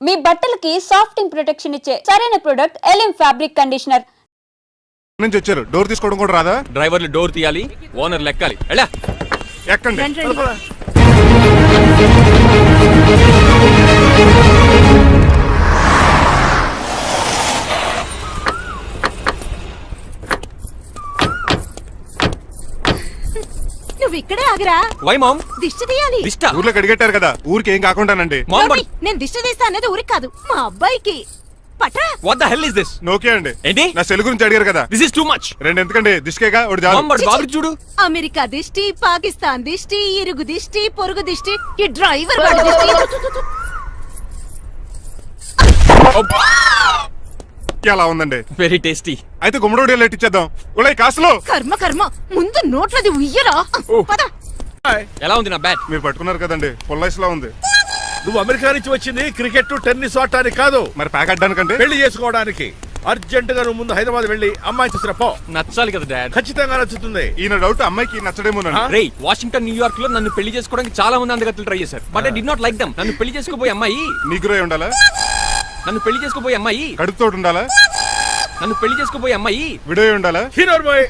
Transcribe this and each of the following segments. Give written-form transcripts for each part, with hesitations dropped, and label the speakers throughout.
Speaker 1: మీ బట్టలకి సాఫ్టింగ్ ప్రొటెక్షన్ ఇచ్చే సరైన ప్రొడక్ట్ ఎలిమ్ ఫ్యాబ్రిక్ కండిషనర్
Speaker 2: నుంచి వచ్చారు. డోర్ తీసుకోవడం కూడా రాదా?
Speaker 3: డ్రైవర్లు డోర్ తీయాలి, ఓనర్ లెక్కాలి. ఎలా
Speaker 2: ఎక్కండి.
Speaker 4: నువ్వు ఇక్కడే ఆగిరా.
Speaker 3: Why ma'am?
Speaker 4: దిష్టి తీయాలి.
Speaker 3: దిష్ట?
Speaker 2: ఊర్లో కడిగట్టారు కదా, ఊరికి ఏం కాకుండానండి.
Speaker 3: మామ్
Speaker 4: నేను దిష్టి తీస్తా అనేది ఊరికి కాదు, మా అబ్బాయికి. పట్రా.
Speaker 3: What the hell is this?
Speaker 2: నోకే అండి.
Speaker 3: ఏంటి?
Speaker 2: నా సెల్ గురించి అడిగారు కదా.
Speaker 3: This is too much.
Speaker 2: రెండు ఎందుకండి, దిష్కేగా ఒకటి చాలు.
Speaker 3: మామ్ బట్ బాబు చూడు.
Speaker 4: అమెరికా దిష్టి, పాకిస్తాన్ దిష్టి, ఇరుగు దిష్టి, పొరుగు దిష్టి, ఈ డ్రైవర్ వాడి దిష్టి.
Speaker 2: ఎలా ఉందండి?
Speaker 3: Very tasty.
Speaker 2: అయితే గుమ్మడి లెట్ ఇచ్చేద్దాం. ఉలై కాసులో.
Speaker 4: కర్మ కర్మ, ముందు నోట్లది ఉయ్యరా. పద.
Speaker 3: ఎలా ఉంది నా బ్యాట్?
Speaker 2: మీరు పట్టుకున్నారు కదండి, పొల్లైస్ లా ఉంది.
Speaker 5: నువ్వు అమెరికా నుంచి వచ్చింది క్రికెట్ టెన్నిస్ ఆడటానికి కాదు,
Speaker 2: మరి ప్యాక్ అడ్డానికండి.
Speaker 5: పెళ్లి చేసుకోవడానికి. అర్జెంట్ గా నువ్వు ముందు హైదరాబాద్ వెళ్ళి అమ్మాయి చూసిన పో.
Speaker 3: నచ్చాలి కదా డాడ్.
Speaker 5: ఖచ్చితంగా నచ్చుతుంది.
Speaker 2: ఈయన డౌట్ అమ్మాయికి నచ్చడేమోనండి.
Speaker 3: రే, వాషింగ్టన్ న్యూయార్క్ లో నన్ను పెళ్లి చేసుకోవడానికి చాలా మంది అందగత్తలు ట్రై చేశారు, but I did not like them. నన్ను పెళ్లి చేసుకోబోయే అమ్మాయి
Speaker 2: నీగురై ఉండాలా?
Speaker 3: నన్ను పెళ్లి చేసుకోబోయే అమ్మాయి
Speaker 2: కడుపుతోటి ఉండాలా?
Speaker 3: నన్ను పెళ్లి చేసుకోబోయే అమ్మాయి
Speaker 2: విడో ఉండాలా?
Speaker 5: Hero boy.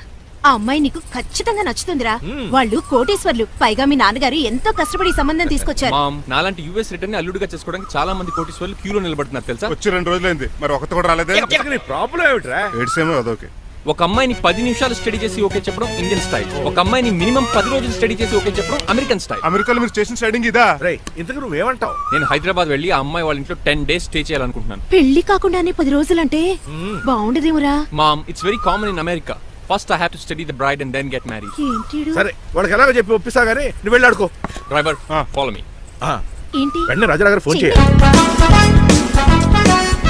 Speaker 4: ఆ అమ్మాయి నీకు ఖచ్చితంగా నచ్చుతుందిరా. వాళ్ళు కోటేశ్వర్లు, పైగా మీ నాన్నగారు ఎంతో కష్టపడి ఈ సంబంధం తీసుకొచ్చారు.
Speaker 3: మామ్, నాలాంటి యుఎస్ రిటర్న్ అల్లుడిగా చేసుకోవడానికి చాలా మంది కోటీశ్వర్లు క్యూలో నిలబడుతున్నారు తెలుసా?
Speaker 2: వచ్చి 2 రోజులైంది, మరి ఒకటి కూడా రాలేదే.
Speaker 5: నీ ప్రాబ్లం ఏమిట్రా?
Speaker 2: ఏడ్సేమో అదొకే.
Speaker 3: ఒక అమ్మాయిని 10 నిమిషాలు స్టడీ చేసి ఓకే చెప్పడం ఇండియన్ స్టైల్. ఒక అమ్మాయిని మినిమం 10 రోజులు స్టడీ చేసి ఓకే చెప్పడం అమెరికన్ స్టైల్.
Speaker 2: అమెరికాలో మీరు స్టేషన్ స్టైడింగ్ ఇదా?
Speaker 5: రే, ఇంతకు నువ్వేమంటావు?
Speaker 3: నేను హైదరాబాద్ వెళ్ళి ఆ అమ్మాయి వాళ్ళ ఇంట్లో 10 days స్టే చేయాలనుకుంటున్నాను.
Speaker 4: పెళ్లి కాకుండానే 10 రోజులంటే బాగుండదేమురా.
Speaker 3: Mom, it's very common in America. First I have to study the bride and then get married.
Speaker 4: ఏంటిడు?
Speaker 5: సరే, వాళ్ళకి ఎలాగో చెప్పి ఒప్పిస్తా గానీ నువ్వు వెళ్ళి ఆడుకో.
Speaker 3: Driver, follow me.
Speaker 4: ఏంటి?
Speaker 5: వెంటనే రాజారావు గారు ఫోన్ చేయ.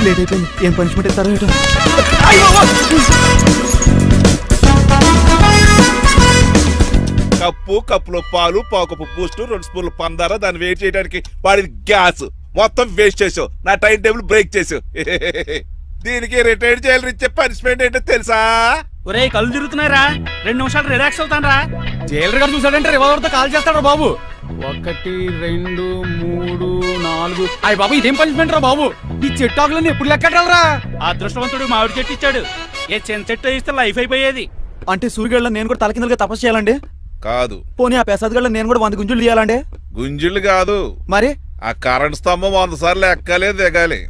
Speaker 6: లేట్ అయిపోయింది. ఏం పనిష్మెంట్ ఇస్తారో ఏటో.
Speaker 7: కప్పులో పాలు, పావుకప్పు బూస్ట్, 2 స్పూన్లు పందార, దాన్ని వెయిట్ చేయడానికి వాడి గ్యాస్ మొత్తం వేస్ట్ చేసావు. నా టైం టేబుల్ బ్రేక్ చేసావు. దీనికి రిటైర్ చేయాలి. ఇచ్చే పనిష్మెంట్ ఏంటో తెలుసా?
Speaker 6: ఒరే, కళ్ళు తిరుగుతున్నారా? 2 నిమిషాలు రిలాక్స్ అవుతాను రా. జైలర్ గారు చూసాడంటే రివాల్వర్తో కాల్ చేస్తాడు బాబు. 1 2 3 4. అయ్య బాబు, ఇదేం పనిష్మెంట్ రా బాబు? ఈ చెట్టాకులన్నీ ఎప్పుడు లెక్కట్టాలరా? అదృష్టవంతుడు మామిడి చెట్టు ఇచ్చాడు. ఏ చిన్న చెట్టు ఇస్తే లైఫ్ అయిపోయేది. అంటే సూర్యుగళ్ళ నేను కూడా తలకిందలుగా తపస్సు చేయాలండి?
Speaker 7: కాదు.
Speaker 6: పోనీ ఆ పెసాద్ నేను కూడా 100 గుంజులు తీయాలండి?
Speaker 7: గుంజులు కాదు,
Speaker 6: మరి
Speaker 7: ఆ కరెంట్ స్తంభం 100 సార్లు ఎక్కాలి, దిగాలి.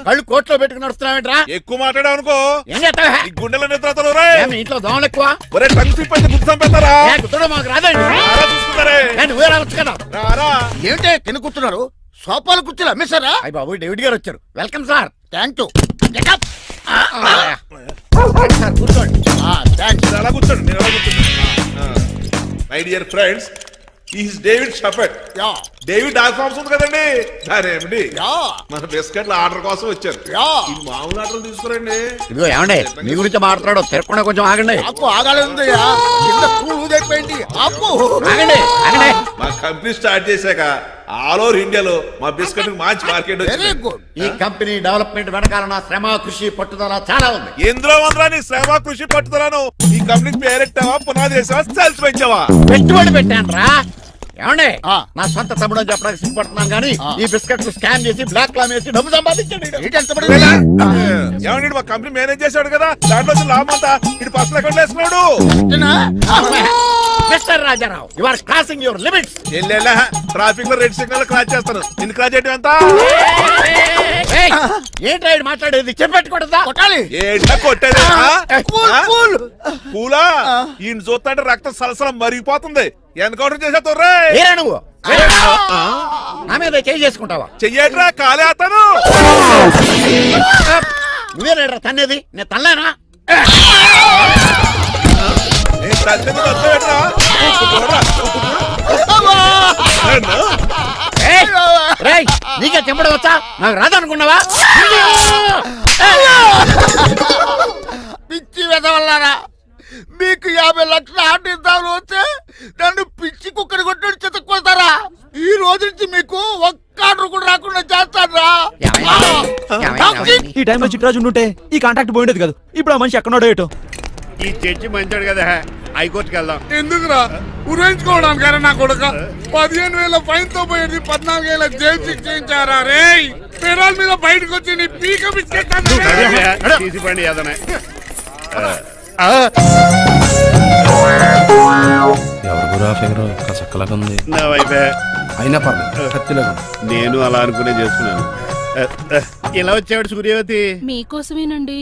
Speaker 8: కళ్ళు కోట్లో పెట్టుకుని నడుస్తున్నావేంట్రా?
Speaker 7: ఎక్కువ మాట్లాడావు అనుకో
Speaker 8: ఏం చేస్తావా?
Speaker 7: ఈ గుండెల నిద్రతలు
Speaker 8: ఇంట్లో దోమలు ఎక్కువ.
Speaker 7: ఒరే, టంగ్ స్లిప్ అయితే గుర్తు చంపేస్తారా?
Speaker 8: గుర్తుడం మాకు రాదండి.
Speaker 7: చూసుకుంటారే.
Speaker 8: నువ్వే రావచ్చు కదా.
Speaker 7: రారా.
Speaker 8: ఏమిటే కింద కూర్చున్నారు? సోఫాలు కూర్చోలే అమ్మేశారా? అయ్య బాబు, డేవిడ్ గారు వచ్చారు. Welcome sir. Thank you. Sir కూర్చోండి. థ్యాంక్స్.
Speaker 7: అలా కూర్చోండి, నేను అలా కూర్చోండి. My dear friends, is David Shepherd. David dog farms ఉంది కదండి, దానేమిటి మన బిస్కెట్ల ఆర్డర్ కోసం వచ్చారు. ఈ మామూలు ఆర్డర్ తీసుకురండి.
Speaker 8: ఇదిగో ఏమండి, మీ గురించి మాట్లాడు. తిరగకుండా కొంచెం ఆగండి. ఆగాలి.
Speaker 7: మా కంపెనీ స్టార్ట్ చేశాక ఆల్ ఓవర్ ఇండియాలో మా బిస్కెట్ మంచి మార్కెట్
Speaker 8: వెరీ గుడ్. ఈ కంపెనీ డెవలప్మెంట్ వెనకాల నా శ్రమ, కృషి, పట్టుదల చాలా ఉంది.
Speaker 7: ఎందులో ఉందా నీ శ్రమ, కృషి, పట్టుదలను? ఈ కంపెనీకి పేరెట్టావా, పునాది వేసావా, సేల్స్ పెంచావా?
Speaker 8: పెట్టుబడి పెట్టాను రా. ఏమండి, నా సొంత తమ్ముడు అని చెప్పడానికి సిగ్గుపడుతున్నాను కానీ ఈ బిస్కెట్లు స్కాన్ చేసి బ్లాక్ లా వేసి డబ్బు సంపాదించండి.
Speaker 7: ఏమండి, మా కంపెనీ మేనేజ్ చేశాడు కదా, దాంట్లో లాభం అంతా ఇటు పర్సనల్ అకౌంట్ వేసుకున్నాడు.
Speaker 8: Mister Rajarao, you are crossing your limits.
Speaker 7: Traffic లో రెడ్ సిగ్నల్ క్రాస్ చేస్తాను. నిన్ను క్రాస్ చేయడం ఎంత?
Speaker 8: ఏంట్రా మాట్లాడేది? చెప్పెట్టుకూడదా? కొట్టాలి.
Speaker 7: ఏంటా కొట్టేది? పూలా? ఈయన చూస్తుంటే రక్తం సలసలం మరిగిపోతుంది. ఎన్కౌంటర్ చేసేతో
Speaker 8: నువ్వు నా మీద చేయి చేసుకుంటావా?
Speaker 7: చెయ్యట్రా, కాలే అతను.
Speaker 8: నువ్వేనా తన్నేది? నేను తనలేనా? నీకే చెంపడం వచ్చా? నాకు రాదనుకున్నావా? పిచ్చి వెదవల్లారా, మీకు 50 లక్షల ఆర్డర్ ఇద్దామని వస్తే నన్ను పిచ్చి కుక్కడి కొట్టి చెతక్కొడతారా? ఈ రోజు నుంచి మీకు ఒక్క ఆర్డర్ కూడా రాకుండా చేస్తాడ్రా.
Speaker 6: ఈ టైంలో చిట్రాజు ఉంటే ఈ కాంటాక్ట్ పోయిండేది కదా. ఇప్పుడు ఆ మనిషి ఎక్కడో ఏటో.
Speaker 2: ఈ చర్చి మంచాడు కదా హైకోర్టుకి వెళ్దాం.
Speaker 8: ఎందుకురా ఉరేంచుకోవడానికి నా కొడుక 15,000 ఫైన్ తో పోయేది 14,000 జైలు శిక్ష చేయించారా రే. పెరాల మీద బయటకు వచ్చి నీ పీక బిస్కెట్
Speaker 2: తీసి పండి ఏదనే.
Speaker 5: ఎవరు ఫిగర్ కసక్కలాగా ఉంది.
Speaker 2: నా వైపే
Speaker 5: అయినా పర్లేదు కత్తిలాగా.
Speaker 2: నేను అలా అనుకునే చేసుకున్నాను. ఇలా వచ్చాడు సూర్యవతి.
Speaker 4: మీకోసమేనండి.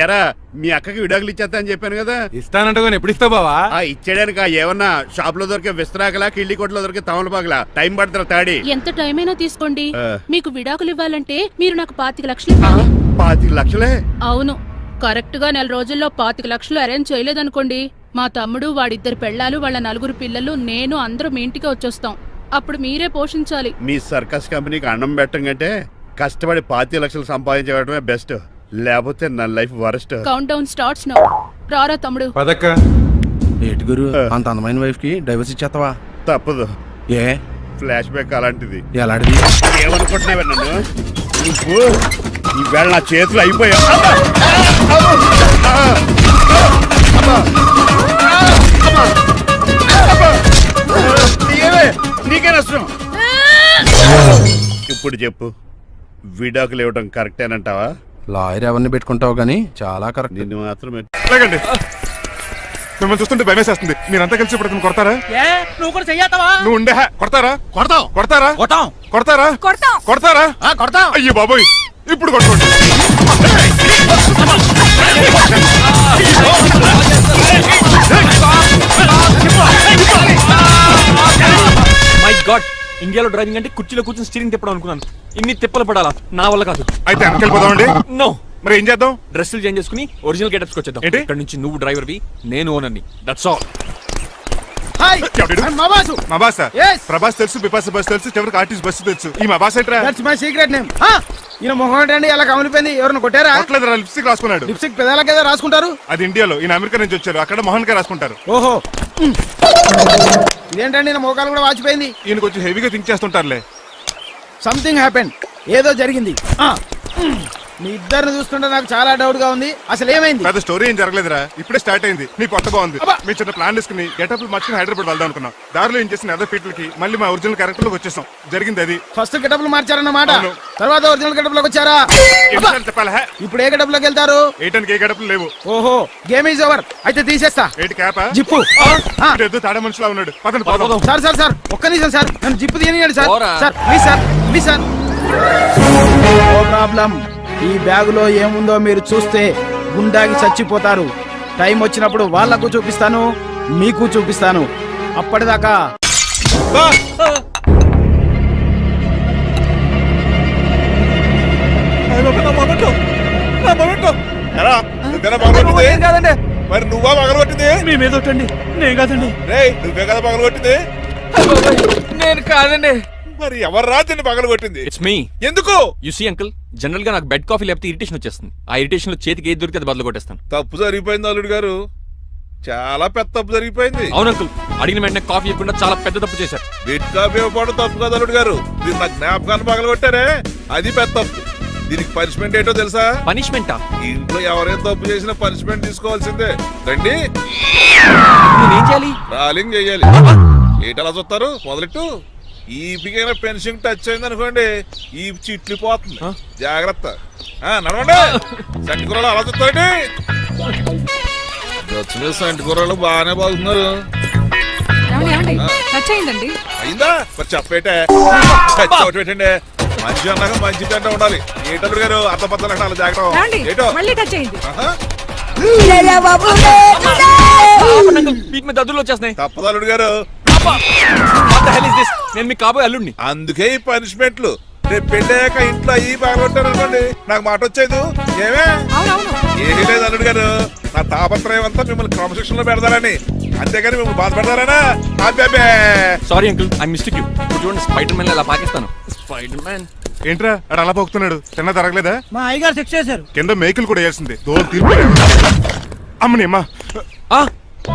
Speaker 2: ఎరా మీ అక్కకి విడాకులు ఇచ్చేస్తా అని చెప్పాను కదా.
Speaker 6: ఇస్తానంటే ఎప్పుడు ఇస్తావు బావా?
Speaker 2: ఇచ్చేయడానికి ఏమన్నా షాప్ లో దొరికే విస్తరాకలా కిళ్ళి కొట్లో దొరికే తమలపాకలా టైం పడుతున్నా తాడి.
Speaker 4: ఎంత టైం అయినా తీసుకోండి.
Speaker 2: ఆ.
Speaker 4: మీకు విడాకులు ఇవ్వాలంటే మీరు నాకు 25 లక్షలు ఇవ్వాలి.
Speaker 2: 25 లక్షలే?
Speaker 4: అవును, కరెక్ట్ గా 4 రోజుల్లో 25 లక్షలు అరేంజ్ చేయలేదనుకోండి, మా తమ్ముడు, వాడిద్దరు పెళ్ళాలు, వాళ్ళ 4 పిల్లలు, నేను అందరూ మీ ఇంటికి వచ్చేస్తాం. అప్పుడు మీరే పోషించాలి.
Speaker 2: మీ సర్కస్ కంపెనీకి అన్నం పెట్టం కంటే కష్టపడి 25 లక్షలు సంపాదించడమే బెస్ట్. లేకపోతే నా life worst.
Speaker 4: Count down starts now. రారా తమ్ముడు.
Speaker 6: పదక్క.
Speaker 5: ఏటి గురు అంత అందమైన వైఫ్ కి డైవర్స్ ఇచ్చేస్తావా?
Speaker 2: తప్పదు.
Speaker 5: ఏ
Speaker 2: ఫ్లాష్ బ్యాక్ అలాంటిది.
Speaker 5: ఎలాంటిది?
Speaker 2: ఏమనుకుంటున్నావే నన్ను నువ్వు? ఈవేళ నా చేతులు అయిపోయా. నీకే నష్టం. ఇప్పుడు చెప్పు, విడాకులు ఇవ్వడం కరెక్టేనంటావా?
Speaker 5: లాయర్ ఎవరిని పెట్టుకుంటావు గానీ చాలా కరెక్ట్.
Speaker 2: నిన్ను మాత్రమే. లేకండి, మిమ్మల్ని చూస్తుంటే భయమేసేస్తుంది. మీరంతా కలిసి ఇప్పుడు కొడతారా?
Speaker 6: నువ్వు కూడా చెయ్యతావా?
Speaker 2: నువ్వు ఉండే కొడతారా?
Speaker 8: కొడతాం
Speaker 2: కొడతారా?
Speaker 6: కొట్టాం.
Speaker 2: కొడతారా? కొడతారా?
Speaker 8: కొడతాం.
Speaker 2: అయ్యో బాబోయ్, ఇప్పుడు కొట్టుకోండి.
Speaker 3: మై గాడ్, ఇండియాలో డ్రైవింగ్ అంటే కుర్చీలో కూర్చొని స్టీరింగ్ తిప్పడం అనుకున్నాను. ఇన్ని తిప్పలు పడాలా? నా వల్ల కాదు.
Speaker 2: అయితే వెనకెళ్ళిపోదామండి.
Speaker 3: నో.
Speaker 2: మరి ఏం చేద్దాం?
Speaker 3: డ్రెస్సులు చేంజ్ చేసుకుని ఒరిజినల్ గెటప్స్ వచ్చేద్దాం.
Speaker 2: ఏంటి?
Speaker 3: ఇక్కడ నుంచి నువ్వు డ్రైవర్వి, నేను ఓనర్ని. That's all.
Speaker 8: హాయ్
Speaker 2: ఎవడు?
Speaker 8: మా బాసు.
Speaker 2: మా బాస్.
Speaker 8: Yes.
Speaker 2: ప్రభాస్ తెలుసు, బిపాస్ బస్ తెలుసు, చివరికి ఆర్టిస్ట్ బస్సు తెలుసు. ఈ మా బాస్ ఏంట్రా?
Speaker 6: That's my secret name. ఈయన మొహం ఏంటండి అలా కమిలిపోయింది? ఎవరిని కొట్టారా?
Speaker 2: కొట్టలేదురా, లిప్స్టిక్ రాసుకున్నాడు.
Speaker 6: లిప్స్టిక్ పెదాల కదా రాసుకుంటారు.
Speaker 2: అది ఇండియాలో, ఈయన అమెరికా నుంచి వచ్చారు. అక్కడ మోహన్ గారు రాసుకుంటారు.
Speaker 6: ఓహో, ఇదేంటండి నా మోకాలు కూడా వాచిపోయింది.
Speaker 2: ఈయన కొంచెం హెవీగా థింక్ చేస్తుంటారులే.
Speaker 6: సంథింగ్ హ్యాపెన్, ఏదో జరిగింది. మీ ఇద్దరిని చూస్తుంటే నాకు చాలా డౌట్ గా ఉంది. అసలు ఏమైంది?
Speaker 2: పెద్ద స్టోరీ ఏం జరగలేదురా, ఇప్పుడే స్టార్ట్ అయింది. నీ కొత్త బాగుంది.
Speaker 6: అబ్బా.
Speaker 2: మీ చిన్న ప్లాన్ తీసుకుని గెటప్లు మార్చుకుని హైదరాబాద్ వెళ్దాం అనుకున్నాం. దారిలో ఏం చేసిన అదర్ ఫీట్లకి మళ్ళీ మా ఒరిజినల్ క్యారెక్టర్ లోకి వచ్చేసాం. జరిగింది అది.
Speaker 6: ఫస్ట్ గెటప్లు మార్చారన్నమాట,
Speaker 2: అవును.
Speaker 6: తర్వాత ఒరిజినల్ గెటప్ లోకి వచ్చారా?
Speaker 2: ఎన్నిసార్లు చెప్పాలా?
Speaker 6: ఇప్పుడు ఏ గెటప్ లోకి వెళ్తారు?
Speaker 2: ఏటానికి ఏ గెటప్లు లేవు.
Speaker 6: ఓహో, గేమ్ ఈజ్ ఓవర్. అయితే తీసేస్తా
Speaker 2: ఏటి క్యాపా?
Speaker 6: జిప్పు.
Speaker 2: ఏదో తాడ మనుషులా ఉన్నాడు. పదండి పోదాం.
Speaker 6: సార్ ఒక్క నిమిషం సార్, నన్ను జిప్పు తీయనియండి సార్.
Speaker 3: పోరా.
Speaker 6: Sir please sir. No problem. ఈ బ్యాగులో ఏముందో మీరు చూస్తే గుండాకి చచ్చిపోతారు. టైం వచ్చినప్పుడు వాళ్లకు చూపిస్తాను, మీకు చూపిస్తాను. అప్పటిదాకా
Speaker 7: ఎరా, నువ్వేనా పగలగొట్టింది?
Speaker 6: కాదండి,
Speaker 7: మరి నువ్వా పగలగొట్టింది?
Speaker 6: మీ మీద ఒట్టండి, నేను కాదండి.
Speaker 7: రేయ్, నువ్వే కదా పగలగొట్టింది?
Speaker 3: నేను కాదండి.
Speaker 7: మరి ఎవరు రాజుని పగలగొట్టింది?
Speaker 3: It's me.
Speaker 7: ఎందుకు?
Speaker 3: యు సీ అంకుల్, జనరల్ గా నాకు బెడ్ కాఫీ లేకపోతే ఇరిటేషన్ వచ్చేస్తుంది. ఆ ఇరిటేషన్ లో చేతికి ఏది దొరికితే అది బదులు కొట్టేస్తాను.
Speaker 7: తప్పు జరిగిపోయింది అల్లుడు గారు, చాలా పెద్ద తప్పు జరిగిపోయింది.
Speaker 3: అవును అంకుల్, అడిగిన వెంటనే కాఫీ ఇవ్వకుండా చాలా పెద్ద తప్పు చేశారు.
Speaker 7: బిట్ కాపీ ఇవ్వడం తప్పు కదా అల్లుడు గారు, మీరు నా జ్ఞాపకాన్ని పగలగొట్టారే, అది పెద్ద తప్పు. దీనికి పనిష్మెంట్ ఏంటో తెలుసా?
Speaker 3: పనిష్మెంటా?
Speaker 7: ఇంట్లో ఎవరైనా తప్పు చేసినా పనిష్మెంట్ తీసుకోవాల్సిందే. రండి,
Speaker 3: నేనేం చేయాలి?
Speaker 7: రాలింగ్ చెయ్యాలి. ఏంటలా చూస్తారు? మొదలెట్టు. ఈ పికైనా పెన్షన్ టచ్ అయింది అనుకోండి, ఈ చిట్లు పోతుంది. జాగ్రత్త. నడవండి. సంటి కూరలు అలా చూస్తారండి. వచ్చిన సంటి కూరలు బాగానే బాగుతున్నారు. అయిందా? మరి చెప్పేటే పెట్టండి. మంచి అన్నాక మంచి తింటా ఉండాలి. ఏంటల్లుడు గారు అర్థ పద్దలు అలా జాగ్రత్త. ఏటో ఆహా.
Speaker 3: వీక్ మీద దద్దులు వచ్చేస్తున్నాయి.
Speaker 7: తప్పదు అల్లుడు గారు.
Speaker 3: What the hell is this? నేను మీ కాబోయే అల్లుడిని.
Speaker 7: అందుకే ఈ పనిష్మెంట్లు. రేపు పెళ్ళాక ఇంట్లో అయ్యి బాగుంటారు అనుకోండి, నాకు మాట వచ్చేది ఏమే? ఏమీ లేదు అల్లుడు గారు, నా తాపత్రయం అంతా మిమ్మల్ని క్రమశిక్షణ లో పెడతారని, అంతేగాని మిమ్మల్ని బాధపడతారనా? అబ్బే.
Speaker 3: Sorry uncle, I mistake you. ఇప్పుడు చూడండి, స్పైడర్ మ్యాన్ అలా పాకిస్తాను. స్పైడర్ మ్యాన్
Speaker 2: ఏంట్రా అడు అలా పోతున్నాడు? తిన్న తరగలేదా?
Speaker 6: మా అయ్యగారు శిక్ష చేశారు.
Speaker 2: కింద మేకులు కూడా వేయాల్సిందే. దోలు తీర్పు. అమ్మని అమ్మా,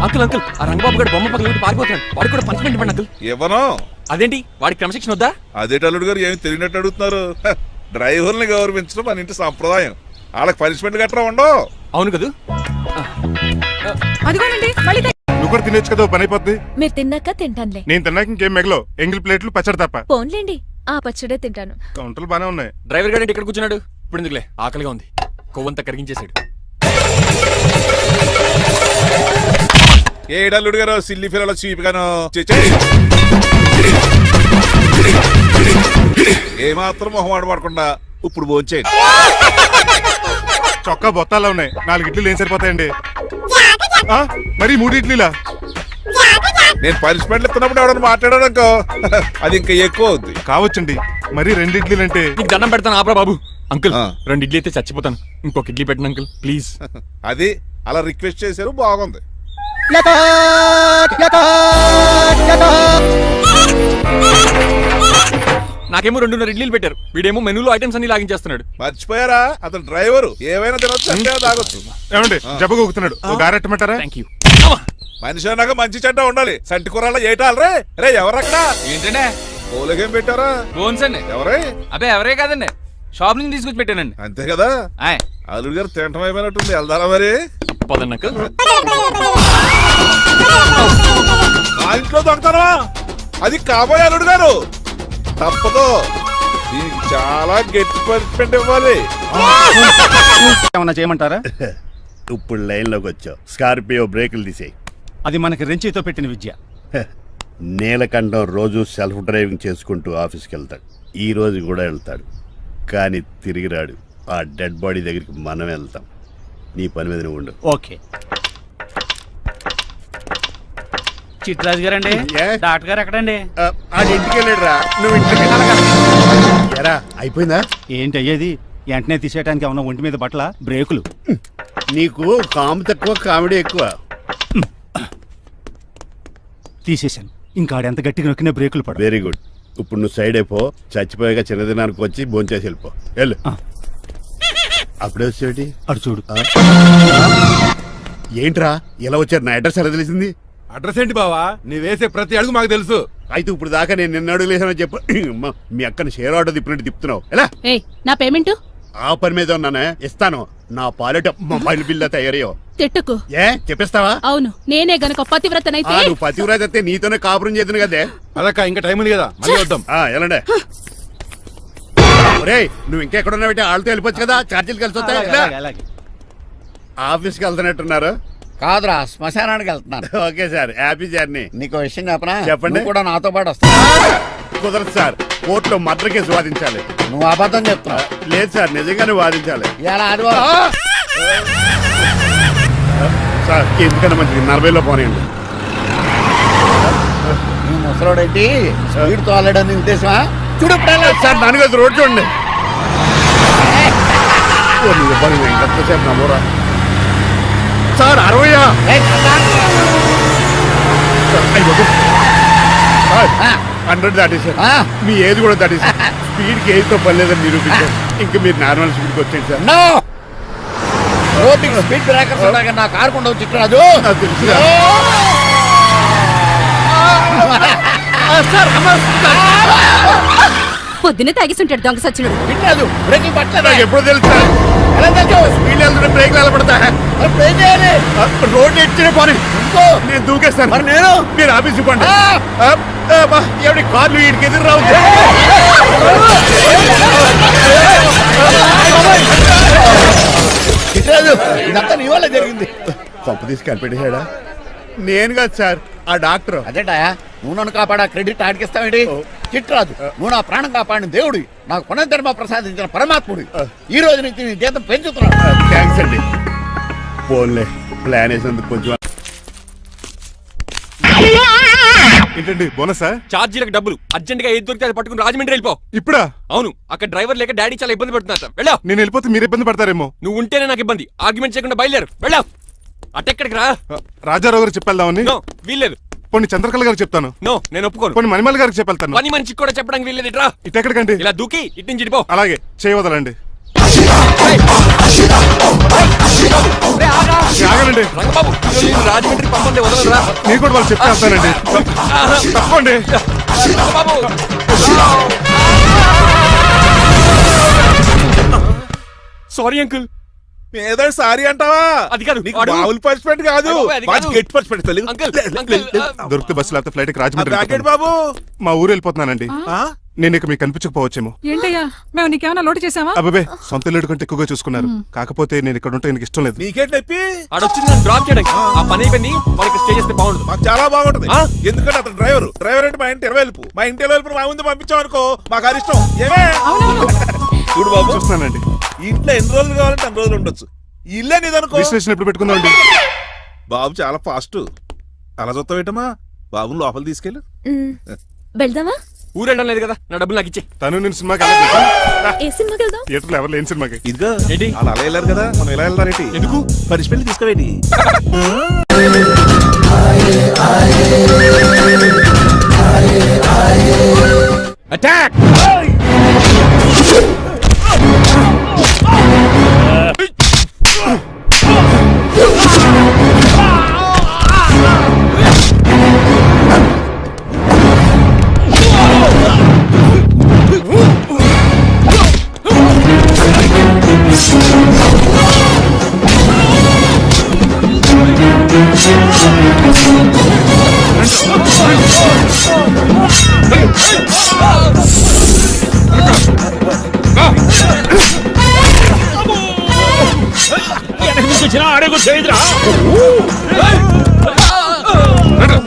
Speaker 3: అంకుల్ అంకుల్ ఆ రంగబాబు గారు బొమ్మ పక్కన పెట్టి పారిపోతున్నాడు. వాడికి కూడా పనిష్మెంట్ ఇవ్వండి అంకుల్.
Speaker 7: ఇవ్వను.
Speaker 3: అదేంటి వాడికి క్రమశిక్షణ వద్దా?
Speaker 7: అదేటి అల్లుడు గారు ఏమి తెలియనట్టు అడుగుతున్నారు. డ్రైవర్ని గౌరవించడం మన ఇంటి సంప్రదాయం. వాళ్ళకి పనిష్మెంట్ గట్రా ఉండవు.
Speaker 3: అవును కదా.
Speaker 9: అదిగోనండి మళ్ళీ
Speaker 8: నువ్వు కూడా తినేచ్చు కదా, పని అయిపోద్ది.
Speaker 9: మీరు తిన్నాక తింటానులే.
Speaker 8: నేను తిన్నాక ఇంకేం మిగలవు, ఎంగిల్ ప్లేట్లు పచ్చడి తప్ప.
Speaker 9: పోన్లేండి, ఆ పచ్చడే తింటాను.
Speaker 8: కౌంటర్లు బానే ఉన్నాయి.
Speaker 3: డ్రైవర్ గారు ఇక్కడ కూర్చున్నాడు. ఇప్పుడు ఎందుకులే, ఆకలిగా ఉంది. కొవ్వంతా కరిగించేశాడు.
Speaker 7: ఏడల్లుడు గారు సిల్లి ఫిల్లల చీపిగాను ఏమాత్రం మొహమాట పడకుండా ఇప్పుడు భోంచేయండి.
Speaker 8: చొక్కా బొత్తాల్లో ఉన్నాయి, 4 ఇడ్లీలు ఏం సరిపోతాయండి? మరి 3 ఇడ్లీలా?
Speaker 7: నేను పనిష్మెంట్లు ఇస్తున్నప్పుడు ఎవడన్నా మాట్లాడాడు అనుకో, అది ఇంకా ఎక్కువ అవుద్ది.
Speaker 8: కావచ్చండి, మరి 2 ఇడ్లీలు అంటే.
Speaker 3: నీకు దండం పెడతాను ఆపరా బాబు. అంకుల్
Speaker 7: ఆ.
Speaker 3: 2 ఇడ్లీ అయితే చచ్చిపోతాను. ఇంకొక ఇడ్లీ పెట్టండి అంకుల్ ప్లీజ్.
Speaker 7: అది అలా రిక్వెస్ట్ చేశారు, బాగుంది.
Speaker 3: నాకేమో 2.5 ఇడ్లీలు పెట్టారు. వీడేమో మెనూలో ఐటమ్స్ అన్ని లాగించేస్తున్నాడు.
Speaker 7: మర్చిపోయారా, అతను డ్రైవరు. ఏమైనా తినొచ్చు, అంటే తాగొచ్చు.
Speaker 8: ఏమండి జబ్బగొక్కుతున్నాడు, ఓ గారెట్టమంటారా?
Speaker 3: Thank you.
Speaker 7: మనిషి అన్నాక మంచి చెడ్డ ఉండాలి. సంటి కూరలో ఏటాలరే. రే ఎవరక్కడ?
Speaker 6: ఏంటంటే
Speaker 7: పోలేకేం పెట్టారా?
Speaker 6: బోన్స్ అండి.
Speaker 7: ఎవరే?
Speaker 6: అబ్బే ఎవరే కాదండి, షాప్ నుంచి తీసుకొచ్చి పెట్టానండి.
Speaker 7: అంతే కదా.
Speaker 6: ఆయ్
Speaker 7: అల్లుడు గారు తింటం అయిపోయినట్టుంది, వెళ్దారా మరి?
Speaker 3: పదండి అంకుల్.
Speaker 7: మా ఇంట్లో దొంగతనా? అది కాబోయే అల్లుడు గారు. తప్పదు, దీనికి చాలా గట్టి పనిష్మెంట్ ఇవ్వాలి.
Speaker 6: ఏమన్నా చేయమంటారా?
Speaker 2: ఇప్పుడు లైన్లోకి వచ్చావు. స్కార్పియో బ్రేకులు తీసేయి.
Speaker 6: అది మనకి రెంచితో పెట్టిన విద్య.
Speaker 2: నీలకంఠం రోజు సెల్ఫ్ డ్రైవింగ్ చేసుకుంటూ ఆఫీస్కి వెళ్తాడు. ఈ రోజు కూడా వెళ్తాడు, కానీ తిరిగి రాడు. ఆ డెడ్ బాడీ దగ్గరికి మనం వెళ్తాం. నీ పని మీద నువ్వు ఉండు.
Speaker 6: ఓకే. చిట్రాజు గారండి,
Speaker 2: ఏ?
Speaker 6: డాక్టర్ గారు ఎక్కడండి?
Speaker 2: అది ఇంటికి వెళ్ళాడురా, నువ్వు ఇంటికి ఎరా అయిపోయిందా?
Speaker 6: ఏంటి అయ్యేది? వెంటనే తీసేయడానికి ఏమన్నా ఒంటి మీద బట్టల బ్రేకులు?
Speaker 2: నీకు కాము తక్కువ, కామెడీ ఎక్కువ.
Speaker 6: తీసేశాను. ఇంకా ఆడెంత గట్టిగా నొక్కిన బ్రేకులు పడ.
Speaker 2: Very good. ఇప్పుడు నువ్వు సైడ్ అయిపో. చచ్చిపోయాక చిన్నదినానికి వచ్చి భోంచేసి వెళ్ళిపో. వెళ్ళు. అప్పుడే వచ్చేటి
Speaker 6: అటు చూడు.
Speaker 2: ఏంట్రా ఇలా వచ్చారు? నా అడ్రస్ ఎలా తెలిసింది?
Speaker 5: అడ్రస్ ఏంటి బావా? నీ వేసే ప్రతి అడుగు మాకు తెలుసు.
Speaker 2: అయితే ఇప్పుడు దాకా నేను నిన్న అడుగులేసానని చెప్పు. అమ్మా, మీ అక్కని షేర్ ఆర్డర్ తిప్పినట్టు తిప్పుతున్నావు. ఎలా?
Speaker 4: ఏయ్ నా పేమెంట్
Speaker 2: ఆ పని మీద ఉన్నానే, ఇస్తాను. నా పాలెట మొబైల్ బిల్లా తయారయ్యో.
Speaker 4: తిట్టుకు.
Speaker 2: ఏ చెప్పిస్తావా?
Speaker 4: అవును, నేనే గనక పతివ్రతనైతే.
Speaker 2: నువ్వు పతివ్రాజ్ అయితే నీతోనే కాపురం చేద్దును కదే.
Speaker 5: అదక్క, ఇంకా టైం ఉంది కదా, మళ్ళీ వద్దాం.
Speaker 2: ఎలాండే ఒరేయ్, నువ్వు ఇంకెక్కడున్నావు? వాళ్ళతో వెళ్ళిపోవచ్చు కదా, ఛార్జీలు కలిసి వస్తాయి.
Speaker 6: అలాగే.
Speaker 2: ఆఫీస్కి వెళ్తున్నట్టున్నారు.
Speaker 10: కాదురా, శ్మశానానికి వెళ్తున్నాను.
Speaker 2: Okay sir, happy journey.
Speaker 10: నీకు విషయం చెప్పనా?
Speaker 2: చెప్పండి.
Speaker 10: నువ్వు కూడా నాతో పాటు వస్తా.
Speaker 2: కుదరదు సార్, కోర్టులో మర్డర్ కేసు వాదించాలి.
Speaker 10: నువ్వు అబద్ధం చెప్తున్నావు.
Speaker 2: లేదు సార్, నిజంగానే వాదించాలి.
Speaker 10: ఇలా ఆదివారం
Speaker 2: సార్ ఎందుకన్నా మంచిది 40లో పోనీయండి.
Speaker 10: నీ ముసలోడేంటి స్పీడ్ తోలడని ఉద్దేశమా? చూడు
Speaker 2: సార్ నాన్నగారు రోడ్ చూడండి. ఎంతసేపు నమ్మరా సార్? 60 100 దాటేశారు. మీ ఏది కూడా దాటేశారు. స్పీడ్కి ఏదితో పని లేదని నిరూపించారు. ఇంకా మీరు నార్మల్ స్పీడ్కి వచ్చేది సార్.
Speaker 10: రోడ్డుకి స్పీడ్ బ్రేకర్స్ ఉండగా నా కారు కొండ చిట్టరాజు.
Speaker 2: నాకు తెలుసు
Speaker 9: పొద్దున్నే తాగిస్తుంటాడు దొంగ సచ్చినుడు.
Speaker 10: చిట్టరాజు బ్రేకింగ్ పట్టలేదు.
Speaker 2: నాకు ఎప్పుడో తెలుసు సార్.
Speaker 10: ఎలా తెలుసు?
Speaker 2: స్పీడ్ వెళ్తుంటే బ్రేక్లు నిలబడతా.
Speaker 10: ఇప్పుడు ఏం చేయాలి?
Speaker 2: రోడ్డు ఎట్టినే పోనీ,
Speaker 10: ఇంకో
Speaker 2: నేను దూకేస్తాను.
Speaker 10: మరి నేను?
Speaker 2: మీరు ఆఫీస్ ఇవ్వండి. ఎవరి కార్లు వీడికి ఎదురు రావు.
Speaker 10: చిట్టరాజు, ఇదంతా నీ వల్ల జరిగింది.
Speaker 2: కొంప తీసి కనిపెట్టేశాడా? నేను కాదు సార్, ఆ డాక్టర్.
Speaker 10: అదేంటాయా, నువ్వు నన్ను కాపాడా క్రెడిట్ ఆడికిస్తావేంటి? చిట్టరాజు, నువ్వు నా ప్రాణం కాపాడిన దేవుడి, నాకు పునర్ధర్మ ప్రసాదించిన పరమాత్ముడి. ఈ రోజు నుంచి నీ జీతం పెంచుతున్నాను.
Speaker 2: థ్యాంక్స్ అండి. ఫోన్లే, ప్లాన్ వేసినందుకు కొంచెం.
Speaker 8: ఏంటండి బోనస్?
Speaker 3: ఛార్జీలకు డబ్బులు అర్జెంట్ గా ఏది దొరికితే అది పట్టుకుని రాజమండ్రి వెళ్ళిపో.
Speaker 8: ఇప్పుడా?
Speaker 3: అవును, అక్కడ డ్రైవర్ లేక డాడీ చాలా ఇబ్బంది పడుతున్నారు. వెళ్ళా.
Speaker 8: నేను వెళ్ళిపోతే మీరు ఇబ్బంది పడతారేమో.
Speaker 3: నువ్వు ఉంటేనే నాకు ఇబ్బంది. ఆర్గ్యుమెంట్ చేయకుండా బయలుదేరు. వెళ్ళా. అటెక్కడికి రా.
Speaker 8: రాజారావు గారు చెప్పేద్దామని.
Speaker 3: నో వీల్లేదు.
Speaker 8: పోనీ చంద్రకళ గారికి చెప్తాను.
Speaker 3: నో నేను ఒప్పుకోను.
Speaker 8: పోనీ మణిమల్ గారికి చెప్పేళ్తాను.
Speaker 3: పని మనిషికి కూడా చెప్పడానికి వీల్లేదు. ఇట్రా.
Speaker 8: ఇటెక్కడికండి?
Speaker 3: ఇలా దూకి ఇటు నుంచి ఇడిపో.
Speaker 8: అలాగే చేయవదలండి.
Speaker 5: ఆగనండి,
Speaker 3: రంగబాబు ఈరోజు రాజమండ్రి పంపండి, వదలరా.
Speaker 5: నేను కూడా వాళ్ళు చెప్తే వస్తానండి. తప్పండి.
Speaker 3: Rangababu sorry uncle.
Speaker 7: ఏదో సారీ అంటావా?
Speaker 3: అది కాదు,
Speaker 7: నీకు
Speaker 3: వాడు-
Speaker 7: మామూలు పర్స్పెక్ట్ కాదు,
Speaker 3: అయ్యో, అది కాదు.
Speaker 7: గట్టి పర్స్పెక్ట్.
Speaker 3: అంకుల్, అంకుల్,
Speaker 5: దొరికితే బస్సు లేకపోతే ఫ్లైట్ కి రాజమండ్రి
Speaker 7: బ్రాకెట్ బాబు.
Speaker 5: మా ఊరు వెళ్ళిపోతున్నానండి.
Speaker 7: ఆ?
Speaker 5: నేను ఇక మీకు కనిపించకపోవచ్చేమో.
Speaker 4: ఏంటయ్యా మేము నీకేమైనా లోటు చేసావా?
Speaker 5: అబ్బాబే సొంత ఇల్లు కంటే ఎక్కువగా చూసుకున్నారు. కాకపోతే నేను ఇక్కడ ఉంటే నాకు ఇష్టం లేదు.
Speaker 7: నీకేంటి నొప్పి?
Speaker 3: ఆడొచ్చింది నన్ను డ్రాప్ చేయడానికి. ఆ పని అయిపోయింది, వాళ్ళకి స్టే చేస్తే బాగుండదు.
Speaker 7: మాకు చాలా బాగుంటది.
Speaker 3: ఆ?
Speaker 7: ఎందుకంటే అతను డ్రైవర్ అంటే మా ఇంటి ఇరవైపు, మా ఇంటి ఇరవైపు మా ముందు పంపించాం అనుకో మాకు అది ఇష్టం. ఏమే చూడు బాబు,
Speaker 5: చూస్తున్నానండి.
Speaker 7: ఇంట్లో ఎన్ని రోజులు కావాలంటే అన్ని రోజులు ఉండొచ్చు. ఈ ఇల్లే నీదనుకో.
Speaker 5: విశ్లేషణ ఎప్పుడు పెట్టుకుందామండి?
Speaker 7: బాబు చాలా ఫాస్ట్. అలా చూస్తావేటమ్మా? బాబు లోపల తీసుకెళ్ళు.
Speaker 9: వెళ్దామా?
Speaker 3: ఊరెళ్ళడం లేదు కదా, నా డబ్బులు నాకు ఇచ్చే.
Speaker 5: తను నేను సినిమాకి వెళ్ళలేదు.
Speaker 9: ఏ సినిమాకి వెళ్దాం?
Speaker 5: థియేటర్లో ఎవరు లేని సినిమాకి.
Speaker 7: ఇదిగో
Speaker 3: ఏంటి?
Speaker 7: అలా అలా వెళ్ళారు కదా, మనం ఇలా వెళ్తారేంటి?
Speaker 3: ఎందుకు?
Speaker 7: పరిశీలి తీసుకోవేటి?
Speaker 3: అటాక్!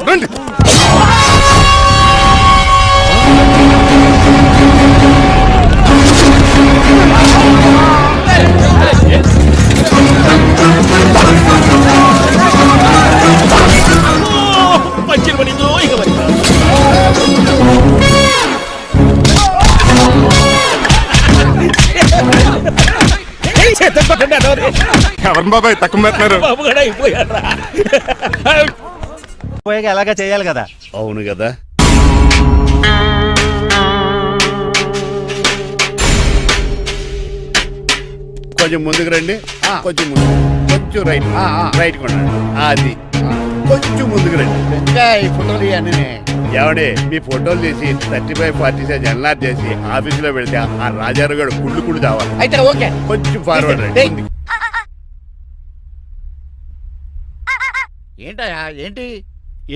Speaker 5: రండి. ఎవరు బాబాయ్ తక్కువ పెడుతున్నారు?
Speaker 6: ఎలాగా చేయాలి కదా.
Speaker 2: అవును కదా. కొంచెం ముందుకు రండి. కొంచెం ముందు, కొంచెం రైట్, రైట్ కొనండి. అది కొంచెం ముందుకు రండి.
Speaker 10: ఇంకా ఈ ఫోటోలు ఇవన్నీ
Speaker 2: ఏమండి, మీ ఫోటోలు తీసి 35-40 సైజ్ ఎన్ఆర్ చేసి ఆఫీసులో పెడితే ఆ రాజారావు గారు కుళ్ళు తావాలి.
Speaker 10: అయితే ఓకే.
Speaker 2: కొంచెం ఫార్వర్డ్ రండి. ముందుకి.
Speaker 10: ఏంటయ్యా ఏంటి?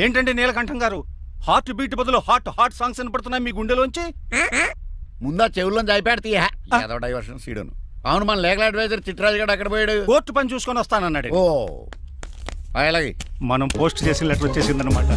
Speaker 6: ఏంటండి నీలకంఠం గారు, హార్ట్ బీట్ బదులు హార్ట్ సాంగ్స్ వినపడుతున్నాయి మీ గుండెలోంచి.
Speaker 10: ముందా చెవుల్లో జాయిపెడతీ ఏదో డైవర్షన్ సీడను. అవును, మన లీగల్ అడ్వైజర్ చిట్రాజు గారు అక్కడ పోయాడు.
Speaker 6: కోర్టు పని చూసుకొని వస్తానన్నాడు.
Speaker 10: ఓ అలాగే.
Speaker 6: మనం పోస్ట్ చేసిన లెటర్ వచ్చేసిందనమాట.